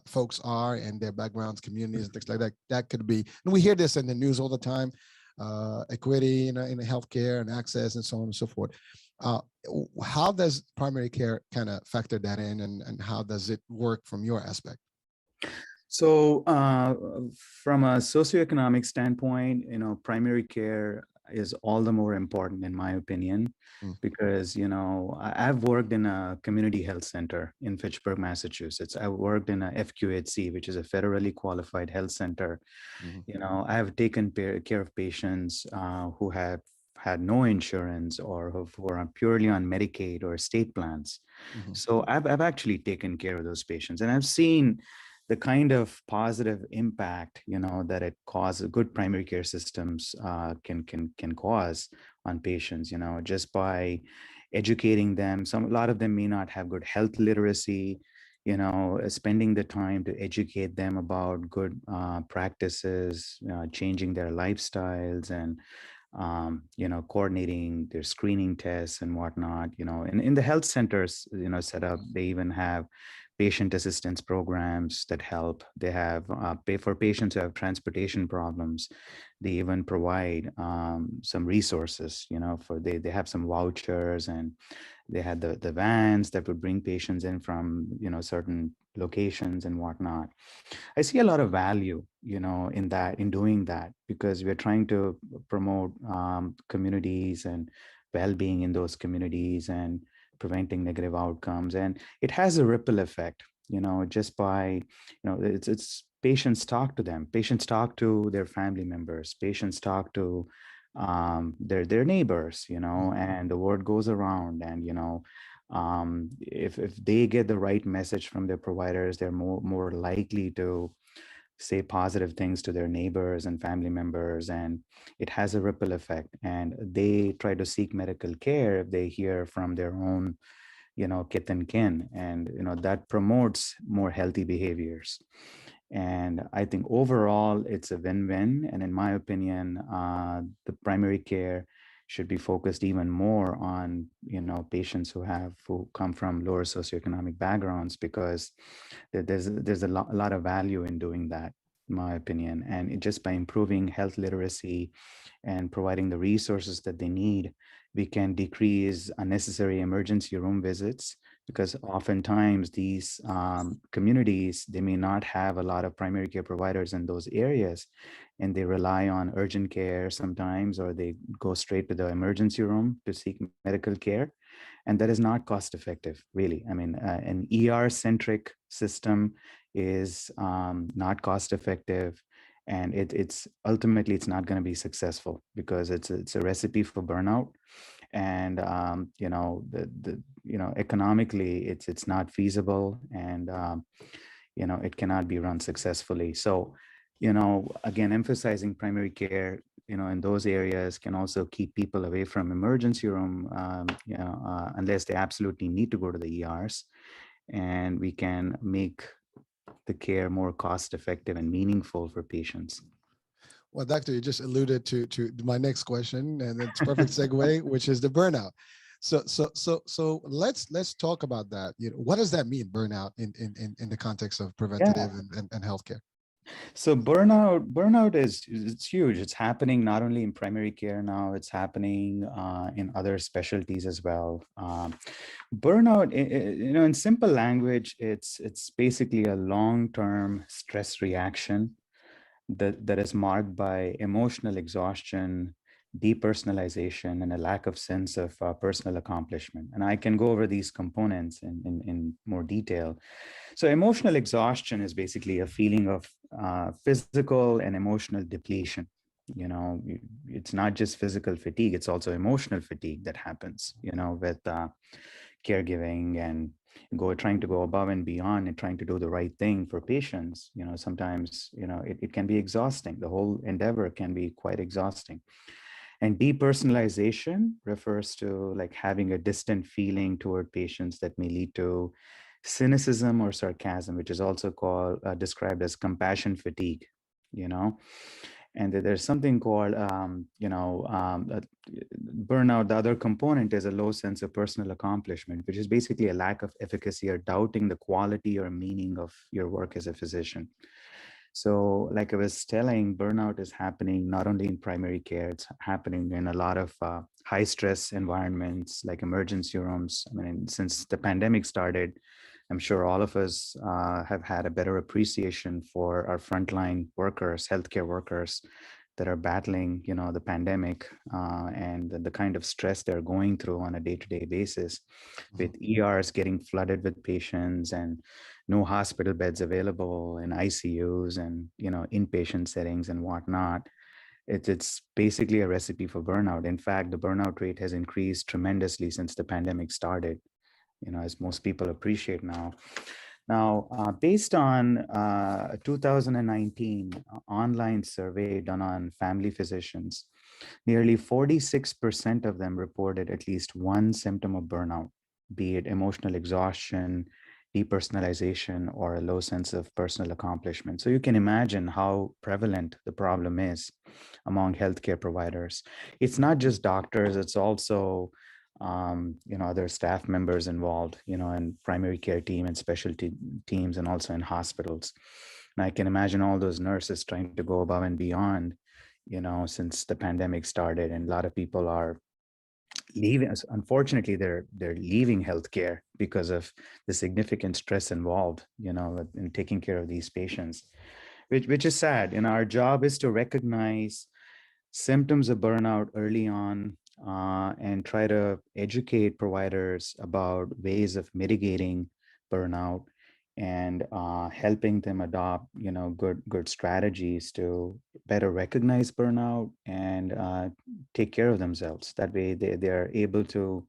S2: folks are and their backgrounds, communities, and things like that. That could be, and we hear this in the news all the time, equity in healthcare and access and so on and so forth. How does primary care kind of factor that in, and how does it work from your aspect?
S3: So from a socioeconomic standpoint, primary care is all the more important, in my opinion, because, I've worked in a community health center in Fitchburg, Massachusetts. I worked in a FQHC, which is a federally qualified health center. I have taken care of patients who have had no insurance, or who are purely on Medicaid or state plans. So I've actually taken care of those patients, and I've seen the kind of positive impact, that it causes, good primary care systems can cause on patients, just by educating them. A lot of them may not have good health literacy, spending the time to educate them about good practices, changing their lifestyles, and coordinating their screening tests and whatnot. In the health centers, set up, they even have patient assistance programs that help. They have pay for patients who have transportation problems. They even provide some resources, they have some vouchers, and they had the vans that would bring patients in from, certain locations and whatnot. I see a lot of value, in doing that, because we're trying to promote communities and well-being in those communities, and preventing negative outcomes. And it has a ripple effect, just by, it's patients talk to them, patients talk to their family members, patients talk to their neighbors, and the word goes around. And, if they get the right message from their providers, they're more likely to say positive things to their neighbors and family members, and it has a ripple effect. And they try to seek medical care if they hear from their own, kith and kin, and that promotes more healthy behaviors. And I think overall, it's a win-win. And in my opinion, the primary care should be focused even more on, patients who come from lower socioeconomic backgrounds, because there's a lot of value in doing that, in my opinion. And just by improving health literacy and providing the resources that they need, we can decrease unnecessary emergency room visits, because oftentimes these communities, they may not have a lot of primary care providers in those areas, and they rely on urgent care sometimes, or they go straight to the emergency room to seek medical care. And that is not cost effective, really. I mean, an ER centric system is not cost effective, and it's ultimately, it's not going to be successful, because it's a recipe for burnout. And economically, it's not feasible, and it cannot be run successfully. So, again, emphasizing primary care, in those areas, can also keep people away from emergency room, unless they absolutely need to go to the ERs. And we can make the care more cost effective and meaningful for patients.
S2: Well, doctor, you just alluded to my next question, and it's a perfect segue, which is the burnout. So let's talk about that. What does that mean, burnout, in the context of preventative and healthcare?
S3: So burnout is, it's huge. It's happening not only in primary care now, it's happening in other specialties as well. Burnout, in simple language, it's basically a long-term stress reaction that is marked by emotional exhaustion, depersonalization, and a lack of sense of personal accomplishment. And I can go over these components in more detail. So emotional exhaustion is basically a feeling of physical and emotional depletion. It's not just physical fatigue, it's also emotional fatigue that happens, with caregiving and trying to go above and beyond and trying to do the right thing for patients. Sometimes, it can be exhausting. The whole endeavor can be quite exhausting. And depersonalization refers to like having a distant feeling toward patients that may lead to cynicism or sarcasm, which is also described as compassion fatigue. And there's something called burnout. The other component is a low sense of personal accomplishment, which is basically a lack of efficacy or doubting the quality or meaning of your work as a physician. So like I was telling, burnout is happening not only in primary care, it's happening in a lot of high stress environments like emergency rooms. I mean, since the pandemic started, I'm sure all of us have had a better appreciation for our frontline workers, healthcare workers that are battling, the pandemic and the kind of stress they're going through on a day-to-day basis, with ERs getting flooded with patients and no hospital beds available in ICUs and, inpatient settings and whatnot. It's basically a recipe for burnout. In fact, the burnout rate has increased tremendously since the pandemic started, as most people appreciate now. Now, based on a 2019 online survey done on family physicians, nearly 46% of them reported at least one symptom of burnout, be it emotional exhaustion, depersonalization, or a low sense of personal accomplishment. So you can imagine how prevalent the problem is among healthcare providers. It's not just doctors, it's also other staff members involved, in primary care team and specialty teams, and also in hospitals. And I can imagine all those nurses trying to go above and beyond, since the pandemic started, and a lot of people are leaving. Unfortunately, they're leaving healthcare because of the significant stress involved, in taking care of these patients, which is sad. And our job is to recognize symptoms of burnout early on, and try to educate providers about ways of mitigating burnout, and helping them adopt, good strategies to better recognize burnout and take care of themselves. That way, they are able to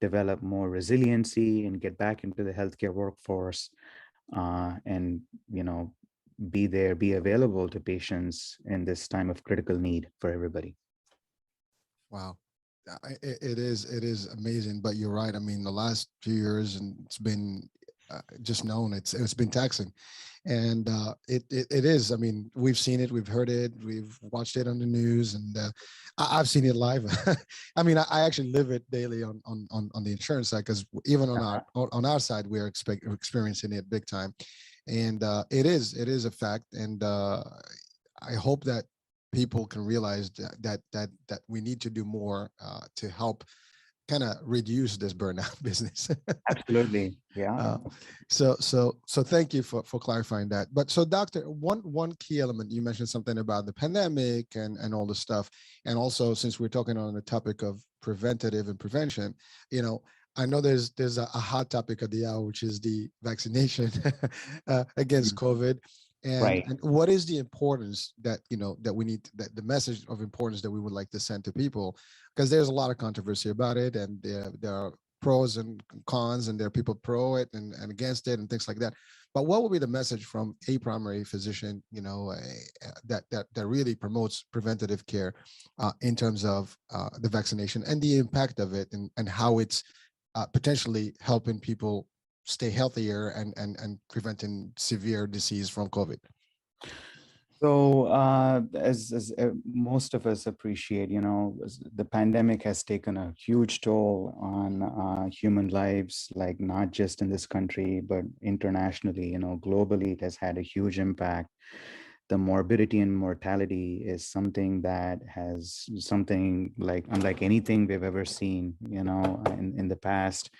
S3: develop more resiliency and get back into the healthcare workforce, and be available to patients in this time of critical need for everybody.
S2: Wow. It is amazing, but you're right. I mean, the last few years, and it's been just known it's been taxing, and it is. I mean, we've seen it, we've heard it, we've watched it on the news, and I've seen it live. I mean, I actually live it daily on the insurance side, because even on our side we're experiencing it big time, and it is a fact, and I hope that people can realize that we need to do more to help kind of reduce this burnout business.
S3: Absolutely. Yeah.
S2: uh, so thank you for clarifying that. But so, doctor, one key element, you mentioned something about the pandemic and all the stuff, and also since we're talking on the topic of preventative and prevention, I know there's a hot topic of the hour, which is the vaccination against COVID.
S3: Right.
S2: And what is the importance that that we need, that the message of importance that we would like to send to people? Because there's a lot of controversy about it, and there are pros and cons, and there are people pro it and against it and things like that. But what would be the message from a primary physician, that really promotes preventative care in terms of the vaccination and the impact of it, and how it's potentially helping people stay healthier and preventing severe disease from COVID?
S3: So, as most of us appreciate, the pandemic has taken a huge toll on human lives, like not just in this country, but internationally, globally, it has had a huge impact. The morbidity and mortality is something like unlike anything we've ever seen, in the past.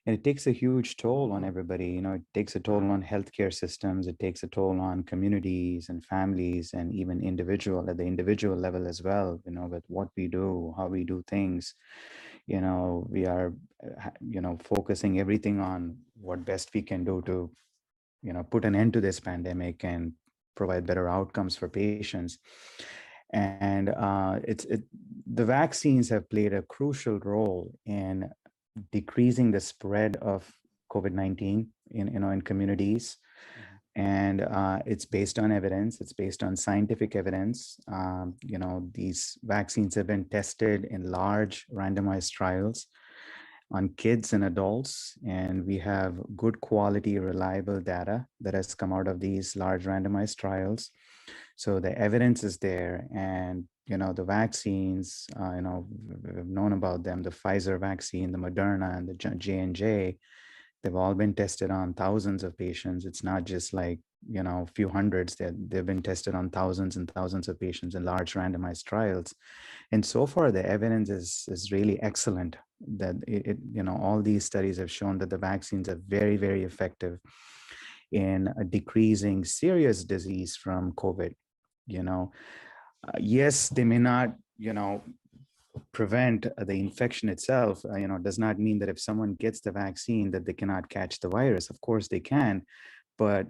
S3: And it takes a huge toll on everybody. It takes a toll on healthcare systems. It takes a toll on communities and families, and even at the individual level as well, with what we do, how we do things. We are, focusing everything on what best we can do to, put an end to this pandemic and provide better outcomes for patients. And the vaccines have played a crucial role in decreasing the spread of COVID-19 in communities. And it's based on evidence. It's based on scientific evidence. These vaccines have been tested in large randomized trials on kids and adults, and we have good quality, reliable data that has come out of these large randomized trials. So the evidence is there, and the vaccines, we've known about them, the Pfizer vaccine, the Moderna, and the J&J, they've all been tested on thousands of patients. It's not just like, a few hundreds. They've been tested on thousands and thousands of patients in large randomized trials. And so far, the evidence is really excellent, that all these studies have shown that the vaccines are very, very effective in decreasing serious disease from COVID. Yes, they may not, prevent the infection itself. Does not mean that if someone gets the vaccine that they cannot catch the virus. Of course they can, but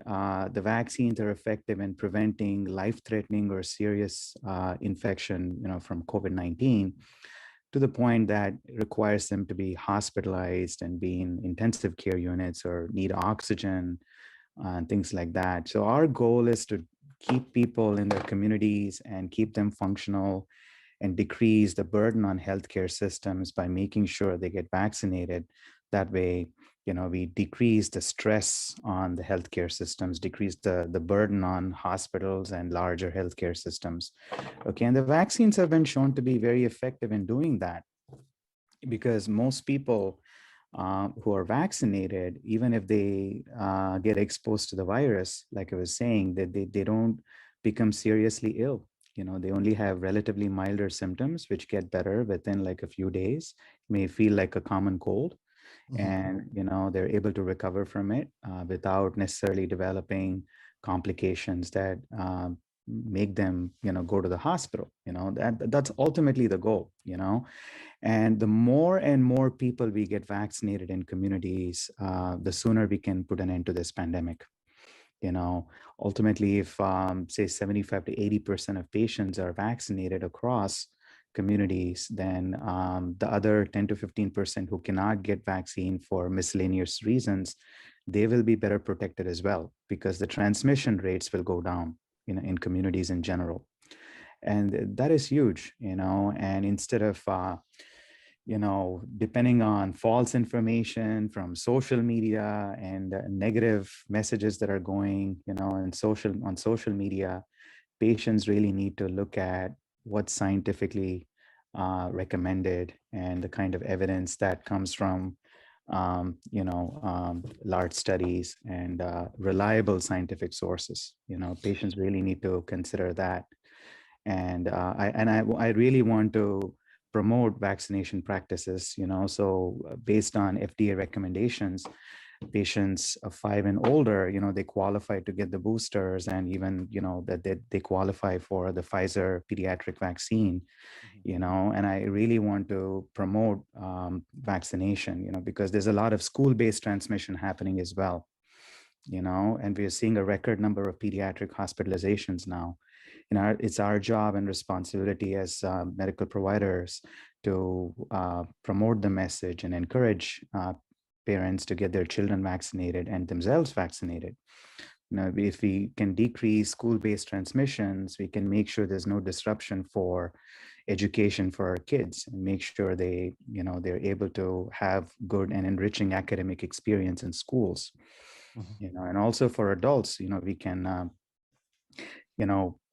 S3: the vaccines are effective in preventing life-threatening or serious infection, from COVID-19, to the point that it requires them to be hospitalized and be in intensive care units or need oxygen and things like that. So our goal is to keep people in their communities and keep them functional and decrease the burden on healthcare systems by making sure they get vaccinated. That way, we decrease the stress on the healthcare systems, decrease the burden on hospitals and larger healthcare systems. Okay, and the vaccines have been shown to be very effective in doing that, because most people who are vaccinated, even if they get exposed to the virus, like I was saying, that they don't become seriously ill. They only have relatively milder symptoms, which get better within like a few days, may feel like a common cold. And, they're able to recover from it without necessarily developing complications that make them, go to the hospital. That's ultimately the goal, And the more and more people we get vaccinated in communities, the sooner we can put an end to this pandemic. Ultimately, if say 75 to 80% of patients are vaccinated across communities, then the other 10 to 15% who cannot get vaccine for miscellaneous reasons, they will be better protected as well, because the transmission rates will go down in communities in general. And that is huge, and instead of depending on false information from social media and negative messages that are going, on social media, patients really need to look at what's scientifically recommended and the kind of evidence that comes from, large studies and reliable scientific sources. Patients really need to consider that. And I really want to promote vaccination practices, so based on FDA recommendations, patients of 5 and older, they qualify to get the boosters, and even, that they qualify for the Pfizer pediatric vaccine, and I really want to promote vaccination, because there's a lot of school-based transmission happening as well, and we're seeing a record number of pediatric hospitalizations now. It's our job and responsibility as medical providers to promote the message and encourage parents to get their children vaccinated and themselves vaccinated. If we can decrease school-based transmissions, we can make sure there's no disruption for education for our kids, and make sure they're able to have good and enriching academic experience in schools. And also for adults, we can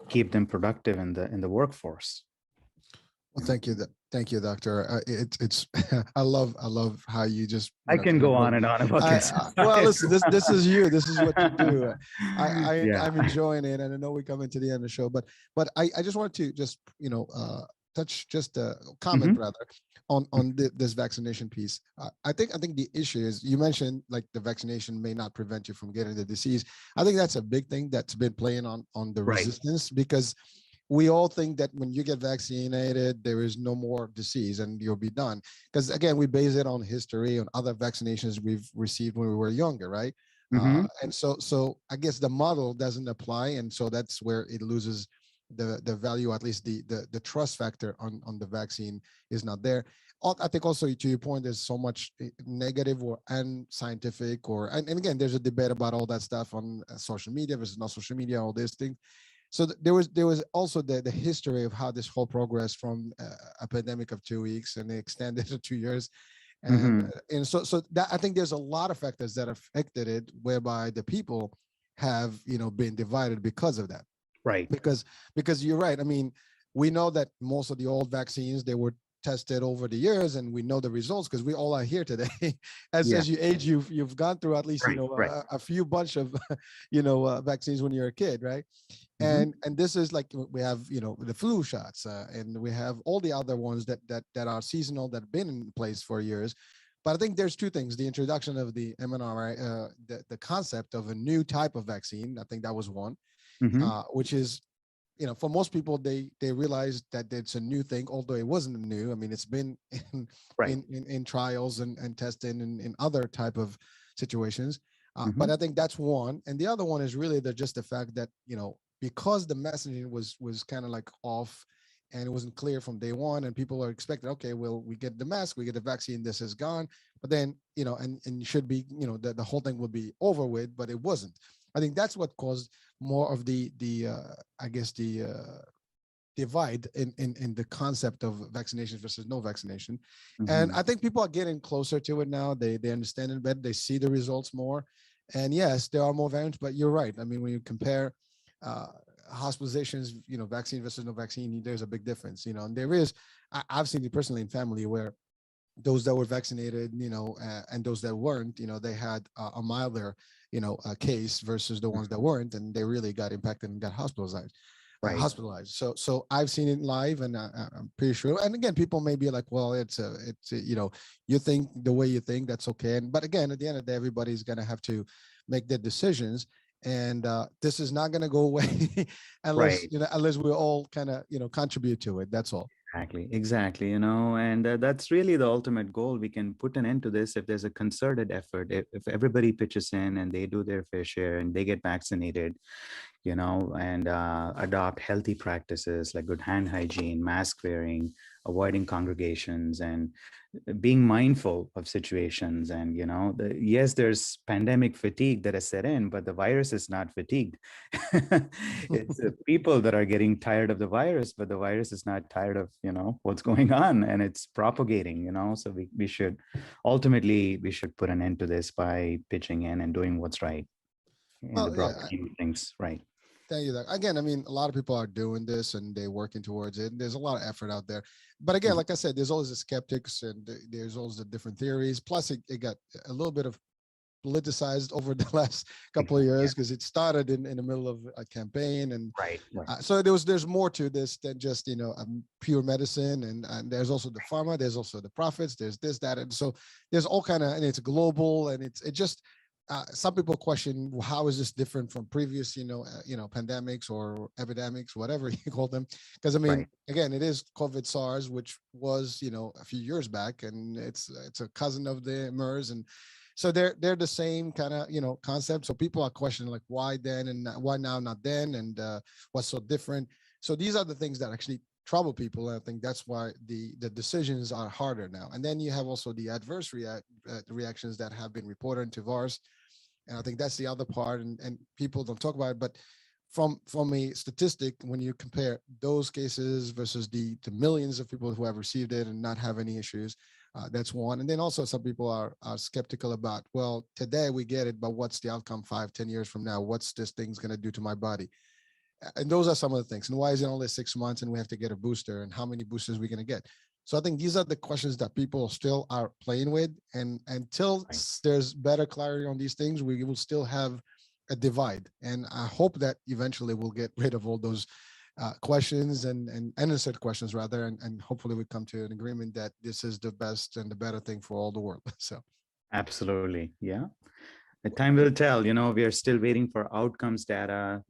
S3: keep them productive in the workforce.
S2: Well, thank you, doctor. It's I love how you just.
S3: I can go on and on about this.
S2: Well, listen, this is you. This is what you do.
S3: Yeah.
S2: I'm enjoying it, and I know we're coming to the end of the show, but I just wanted to just touch just a comment rather on this vaccination piece. I think the issue is, you mentioned like the vaccination may not prevent you from getting the disease. I think that's a big thing that's been playing on the resistance, because we all think that when you get vaccinated, there is no more disease and you'll be done. Because again, we base it on history, on other vaccinations we've received when we were younger, right? And so I guess the model doesn't apply, and so that's where it loses the value. At least the trust factor on the vaccine is not there. I think also, to your point, there's so much negative or unscientific, and again, there's a debate about all that stuff on social media versus not social media, all these things. So there was also the history of how this whole progress from a pandemic of 2 weeks and they extended to 2 years. And so that, I think there's a lot of factors that affected it, whereby the people have, been divided because of that.
S3: Right.
S2: Because you're right. I mean, we know that most of the old vaccines, they were tested over the years, and we know the results because we all are here today. As you age, you've gone through at least a few bunch of vaccines when you're a kid, right? And this is like, we have the flu shots, and we have all the other ones that are seasonal, that have been in place for years. But I think there's two things: the introduction of the mRNA, the concept of a new type of vaccine. I think that was one, which is, for most people, they realized that it's a new thing, although it wasn't new. I mean, it's been in trials and testing in other type of situations. But I think that's one. And the other one is really just the fact that, because the messaging was kind of like off, and it wasn't clear from day one, and people are expecting, okay, well, we get the mask, we get the vaccine, this is gone. But then, and should be, the whole thing would be over with, but it wasn't. I think that's what caused more of the divide in the concept of vaccinations versus no vaccination. And I think people are getting closer to it now. They understand it better. They see the results more. And yes, there are more variants, but you're right. I mean, when you compare hospitalizations, vaccine versus no vaccine, there's a big difference, and there is. I've seen it personally in family where those that were vaccinated, and those that weren't, they had a milder, case versus the ones that weren't, and they really got impacted and got hospitalized. So I've seen it live, and I'm pretty sure. And again, people may be like, well, it's you think the way you think, that's okay. But again, at the end of the day, everybody's going to have to make their decisions. And this is not going to go away unless we all kind of, contribute to it. That's all.
S3: Exactly. And that's really the ultimate goal. We can put an end to this if there's a concerted effort, if everybody pitches in and they do their fair share and they get vaccinated, and adopt healthy practices like good hand hygiene, mask wearing, avoiding congregations, and being mindful of situations. And, yes, there's pandemic fatigue that has set in, but the virus is not fatigued. It's people that are getting tired of the virus, but the virus is not tired of, what's going on, and it's propagating, so we should ultimately, we should put an end to this by pitching in and doing what's right in the
S2: Well,
S3: broad
S2: yeah,
S3: scheme of things, right?
S2: thank you. Again, I mean, a lot of people are doing this and they're working towards it. There's a lot of effort out there. But again, like I said, there's always the skeptics and there's always the different theories. Plus, it got a little bit of politicized over the last couple of years because it started in the middle of a campaign. And
S3: Right.
S2: so there's more to this than just, pure medicine. And there's also the pharma, there's also the profits, there's this, that. And so there's all kind of, and it's global, and it just, some people question, well, how is this different from previous, pandemics or epidemics, whatever you call them? Because I mean,
S3: Right.
S2: again, it is COVID SARS, which was, a few years back, and it's a cousin of the MERS, and so they're the same kind of concept. So people are questioning like why then and why now not then, and what's so different. So these are the things that actually trouble people, and I think that's why the decisions are harder now. And then you have also the adverse reactions that have been reported into VARs. And I think that's the other part, and people don't talk about it. But from a statistic, when you compare those cases versus the millions of people who have received it and not have any issues, that's one. And then also some people are skeptical about, well, today we get it, but what's the outcome 5-10 years from now? What's this thing's going to do to my body? And those are some of the things. And why is it only 6 months and we have to get a booster, and how many boosters we're going to get? So I think these are the questions that people still are playing with. And until there's better clarity on these things, we will still have a divide. And I hope that eventually we'll get rid of all those questions and unanswered questions rather. And hopefully we come to an agreement that this is the best and the better thing for all the world. So.
S3: Absolutely. Yeah. The time will tell. We are still waiting for outcomes data,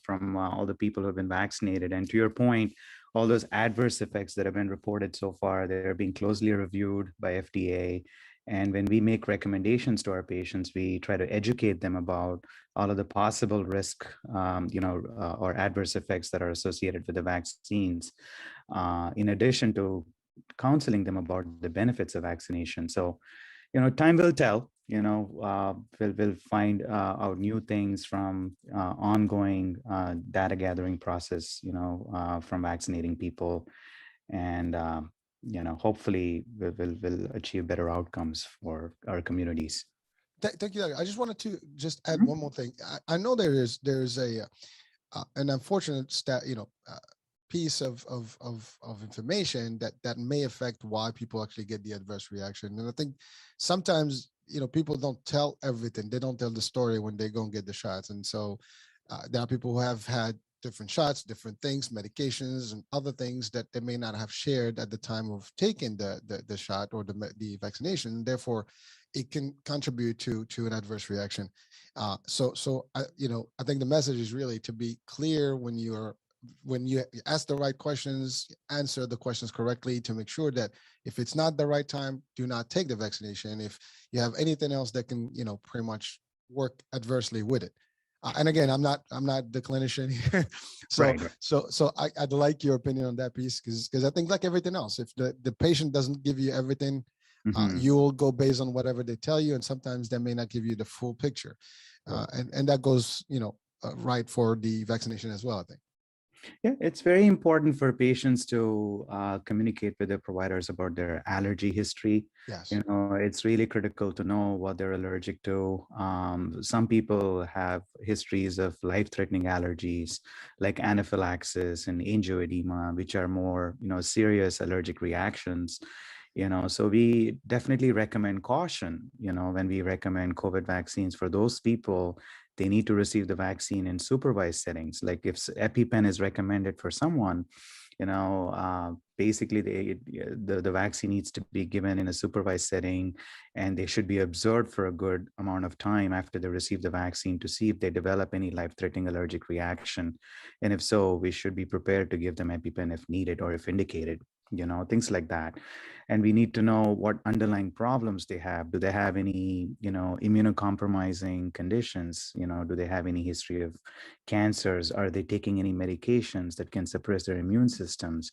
S3: from all the people who have been vaccinated. And to your point, all those adverse effects that have been reported so far, they're being closely reviewed by FDA. And when we make recommendations to our patients, we try to educate them about all of the possible risk, or adverse effects that are associated with the vaccines, in addition to counseling them about the benefits of vaccination. So, time will tell. We'll find out new things from ongoing data gathering process, from vaccinating people, and hopefully we'll achieve better outcomes for our communities.
S2: Thank you. I just wanted to just add one more thing. I know there's a an unfortunate piece of information that may affect why people actually get the adverse reaction. And I think sometimes people don't tell everything. They don't tell the story when they go and get the shots. And so there are people who have had different shots, different things, medications, and other things that they may not have shared at the time of taking the shot or the vaccination. Therefore, it can contribute to an adverse reaction. So I think the message is really to be clear when you ask the right questions, answer the questions correctly to make sure that if it's not the right time, do not take the vaccination. If you have anything else that can, pretty much work adversely with it. And again, I'm not the clinician here. So I'd like your opinion on that piece, because I think like everything else, if the patient doesn't give you everything, you will go based on whatever they tell you. And sometimes they may not give you the full picture. And that goes, right for the vaccination as well, I think.
S3: Yeah, it's very important for patients to communicate with their providers about their allergy history.
S2: Yes.
S3: It's really critical to know what they're allergic to. Some people have histories of life-threatening allergies like anaphylaxis and angioedema, which are more, serious allergic reactions. So we definitely recommend caution, when we recommend COVID vaccines for those people. They need to receive the vaccine in supervised settings. Like if EpiPen is recommended for someone, basically the vaccine needs to be given in a supervised setting, and they should be observed for a good amount of time after they receive the vaccine to see if they develop any life-threatening allergic reaction. And if so, we should be prepared to give them EpiPen if needed or if indicated, things like that. And we need to know what underlying problems they have. Do they have any, immunocompromising conditions? Do they have any history of cancers? Are they taking any medications that can suppress their immune systems?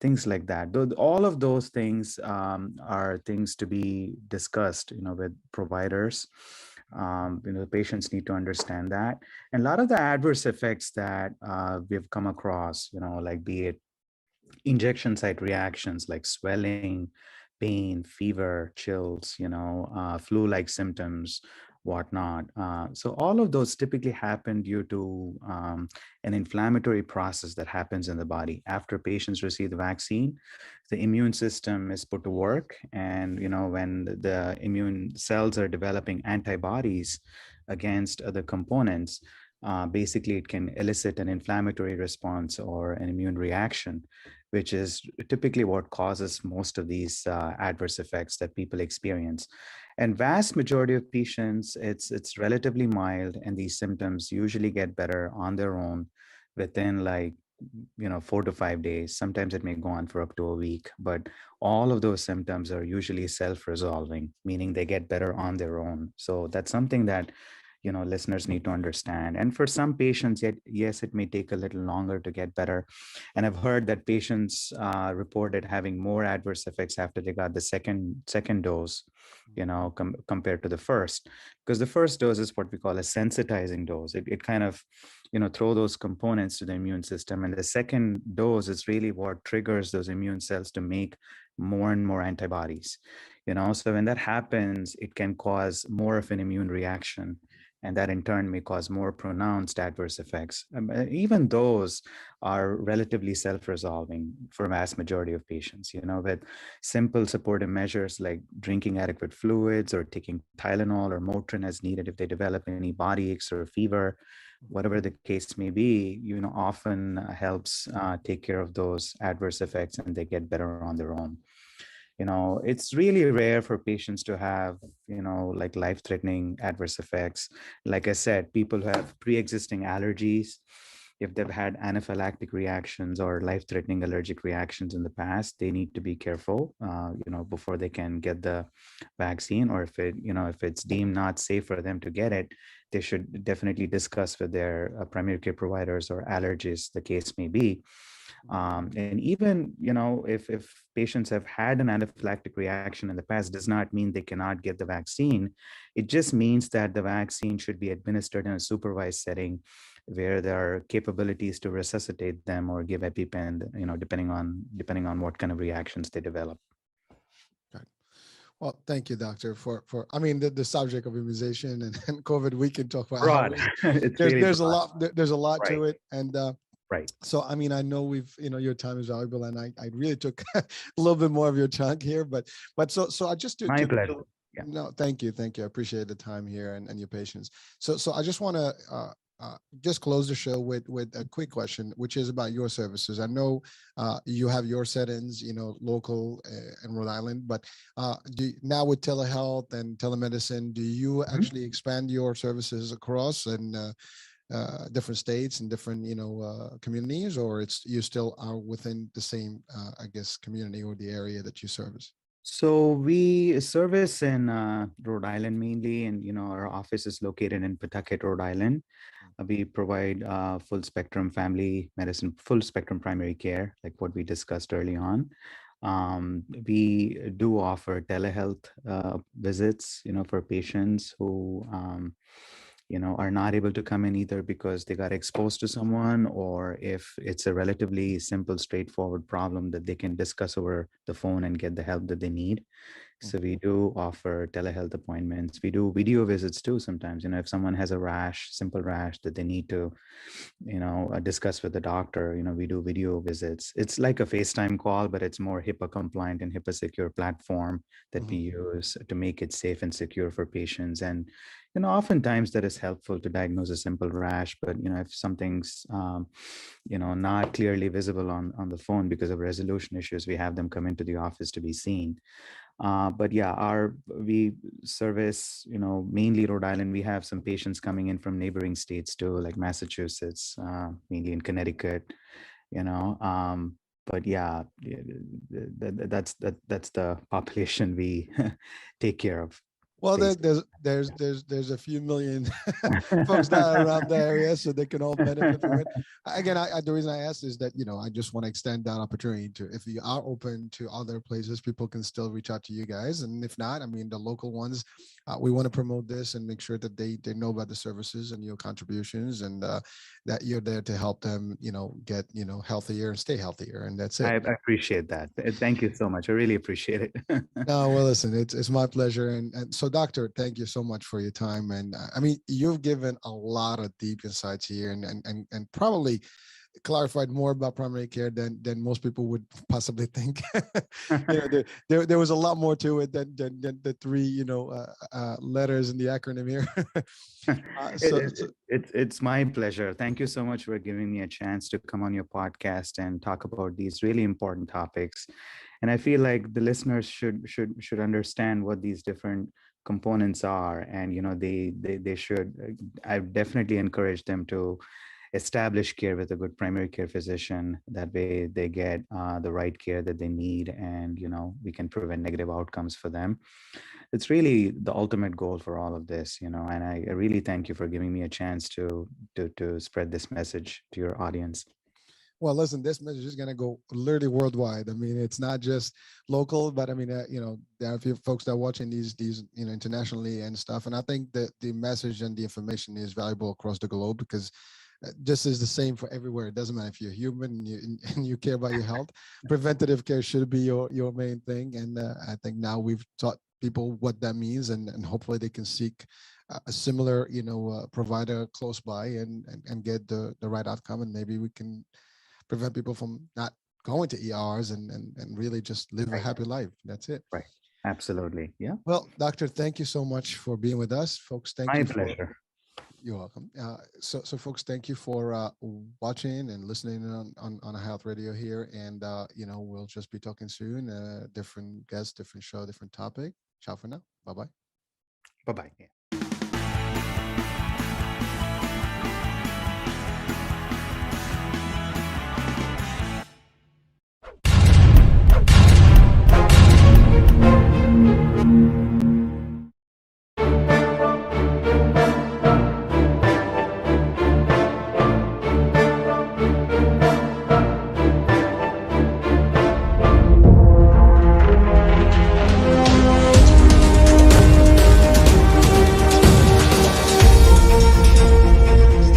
S3: things like that. All of those things are things to be discussed, with providers. The patients need to understand that. And a lot of the adverse effects that we've come across, like be it injection site reactions like swelling, pain, fever, chills, flu-like symptoms, whatnot. So all of those typically happen due to an inflammatory process that happens in the body. After patients receive the vaccine, the immune system is put to work. And, when the immune cells are developing antibodies against other components, basically it can elicit an inflammatory response or an immune reaction, which is typically what causes most of these adverse effects that people experience. And vast majority of patients, it's relatively mild, and these symptoms usually get better on their own within 4 to 5 days. Sometimes it may go on for up to a week, but all of those symptoms are usually self-resolving, meaning they get better on their own. So that's something that listeners need to understand. And for some patients, yes, it may take a little longer to get better. And I've heard that patients reported having more adverse effects after they got the second dose, compared to the first, because the first dose is what we call a sensitizing dose. It kind of throw those components to the immune system, and the second dose is really what triggers those immune cells to make more and more antibodies. So when that happens, it can cause more of an immune reaction, and that in turn may cause more pronounced adverse effects. Even those are relatively self-resolving for a vast majority of patients, with simple supportive measures like drinking adequate fluids or taking Tylenol or Motrin as needed if they develop any body aches or fever, whatever the case may be, often helps take care of those adverse effects, and they get better on their own. It's really rare for patients to have, like life-threatening adverse effects. Like I said, people who have pre-existing allergies, if they've had anaphylactic reactions or life-threatening allergic reactions in the past, they need to be careful, before they can get the vaccine, or if it's deemed not safe for them to get it, they should definitely discuss with their primary care providers or allergists, the case may be. And even, if patients have had an anaphylactic reaction in the past, does not mean they cannot get the vaccine. It just means that the vaccine should be administered in a supervised setting where there are capabilities to resuscitate them or give EpiPen, depending on what kind of reactions they develop.
S2: Okay. Well, thank you, doctor, for I mean, the subject of immunization and COVID, we can talk about
S3: broad.
S2: There's a lot
S3: right.
S2: to it. And
S3: right.
S2: So, I mean, I know your time is valuable, and I really took a little bit more of your chunk here, but so I just
S3: My pleasure. Yeah.
S2: No, thank you. I appreciate the time here and your patience. So I just want to just close the show with a quick question, which is about your services. I know you have your settings, local in Rhode Island, but now with telehealth and telemedicine, do you actually expand your services across and different states and different communities, or you still are within the same I guess community or the area that you service?
S3: So we service in Rhode Island mainly, and our office is located in Pawtucket, Rhode Island. We provide full spectrum family medicine, full spectrum primary care, like what we discussed early on. We do offer telehealth visits, for patients who are not able to come in either because they got exposed to someone, or if it's a relatively simple, straightforward problem that they can discuss over the phone and get the help that they need. So we do offer telehealth appointments. We do video visits too sometimes. If someone has a rash, simple rash that they need to, discuss with the doctor, we do video visits. It's like a FaceTime call, but it's more HIPAA compliant and HIPAA secure platform that we use to make it safe and secure for patients. And, oftentimes that is helpful to diagnose a simple rash, but, if something's, not clearly visible on the phone because of resolution issues, we have them come into the office to be seen. But yeah, we service, mainly Rhode Island. We have some patients coming in from neighboring states too, like Massachusetts, mainly in Connecticut, but yeah, that's the population we take care of.
S2: Well,
S3: basically.
S2: there's a few million folks that are around the area, so they can all benefit from it. Again, the reason I asked is that I just want to extend that opportunity to, if you are open to other places, people can still reach out to you guys, and if not, I mean, the local ones, we want to promote this and make sure that they know about the services and your contributions, and that you're there to help them, get healthier and stay healthier, and that's
S3: I
S2: it.
S3: appreciate that. Thank you so much. I really appreciate it.
S2: No, well, listen, it's my pleasure. And so, doctor, thank you so much for your time. And I mean, you've given a lot of deep insights here, and probably clarified more about primary care than most people would possibly think. There was a lot more to it than the three, letters in the acronym here.
S3: It's my pleasure. Thank you so much for giving me a chance to come on your podcast and talk about these really important topics. And I feel like the listeners should understand what these different components are, and they should. I definitely encourage them to establish care with a good primary care physician. That way they get the right care that they need, and we can prevent negative outcomes for them. It's really the ultimate goal for all of this, and I really thank you for giving me a chance to spread this message to your audience.
S2: Well, listen, this message is going to go literally worldwide. I mean, it's not just local, but I mean, there are a few folks that are watching these, internationally and stuff. And I think that the message and the information is valuable across the globe, because this is the same for everywhere. It doesn't matter if you're human and you care about your health. Preventative care should be your main thing. And I think now we've taught people what that means, and hopefully they can seek a similar, provider close by, and get the right outcome. And maybe we can prevent people from not going to ERs, and really just live a happy life. That's it.
S3: Right. Absolutely. Yeah.
S2: Well, doctor, thank you so much for being with us. Folks, thank
S3: My
S2: you.
S3: pleasure.
S2: You're welcome. So folks, thank you for watching and listening on a health radio here. And, we'll just be talking soon. Different guests, different show, different topic. Ciao for now. Bye-bye.
S3: Bye-bye. Yeah.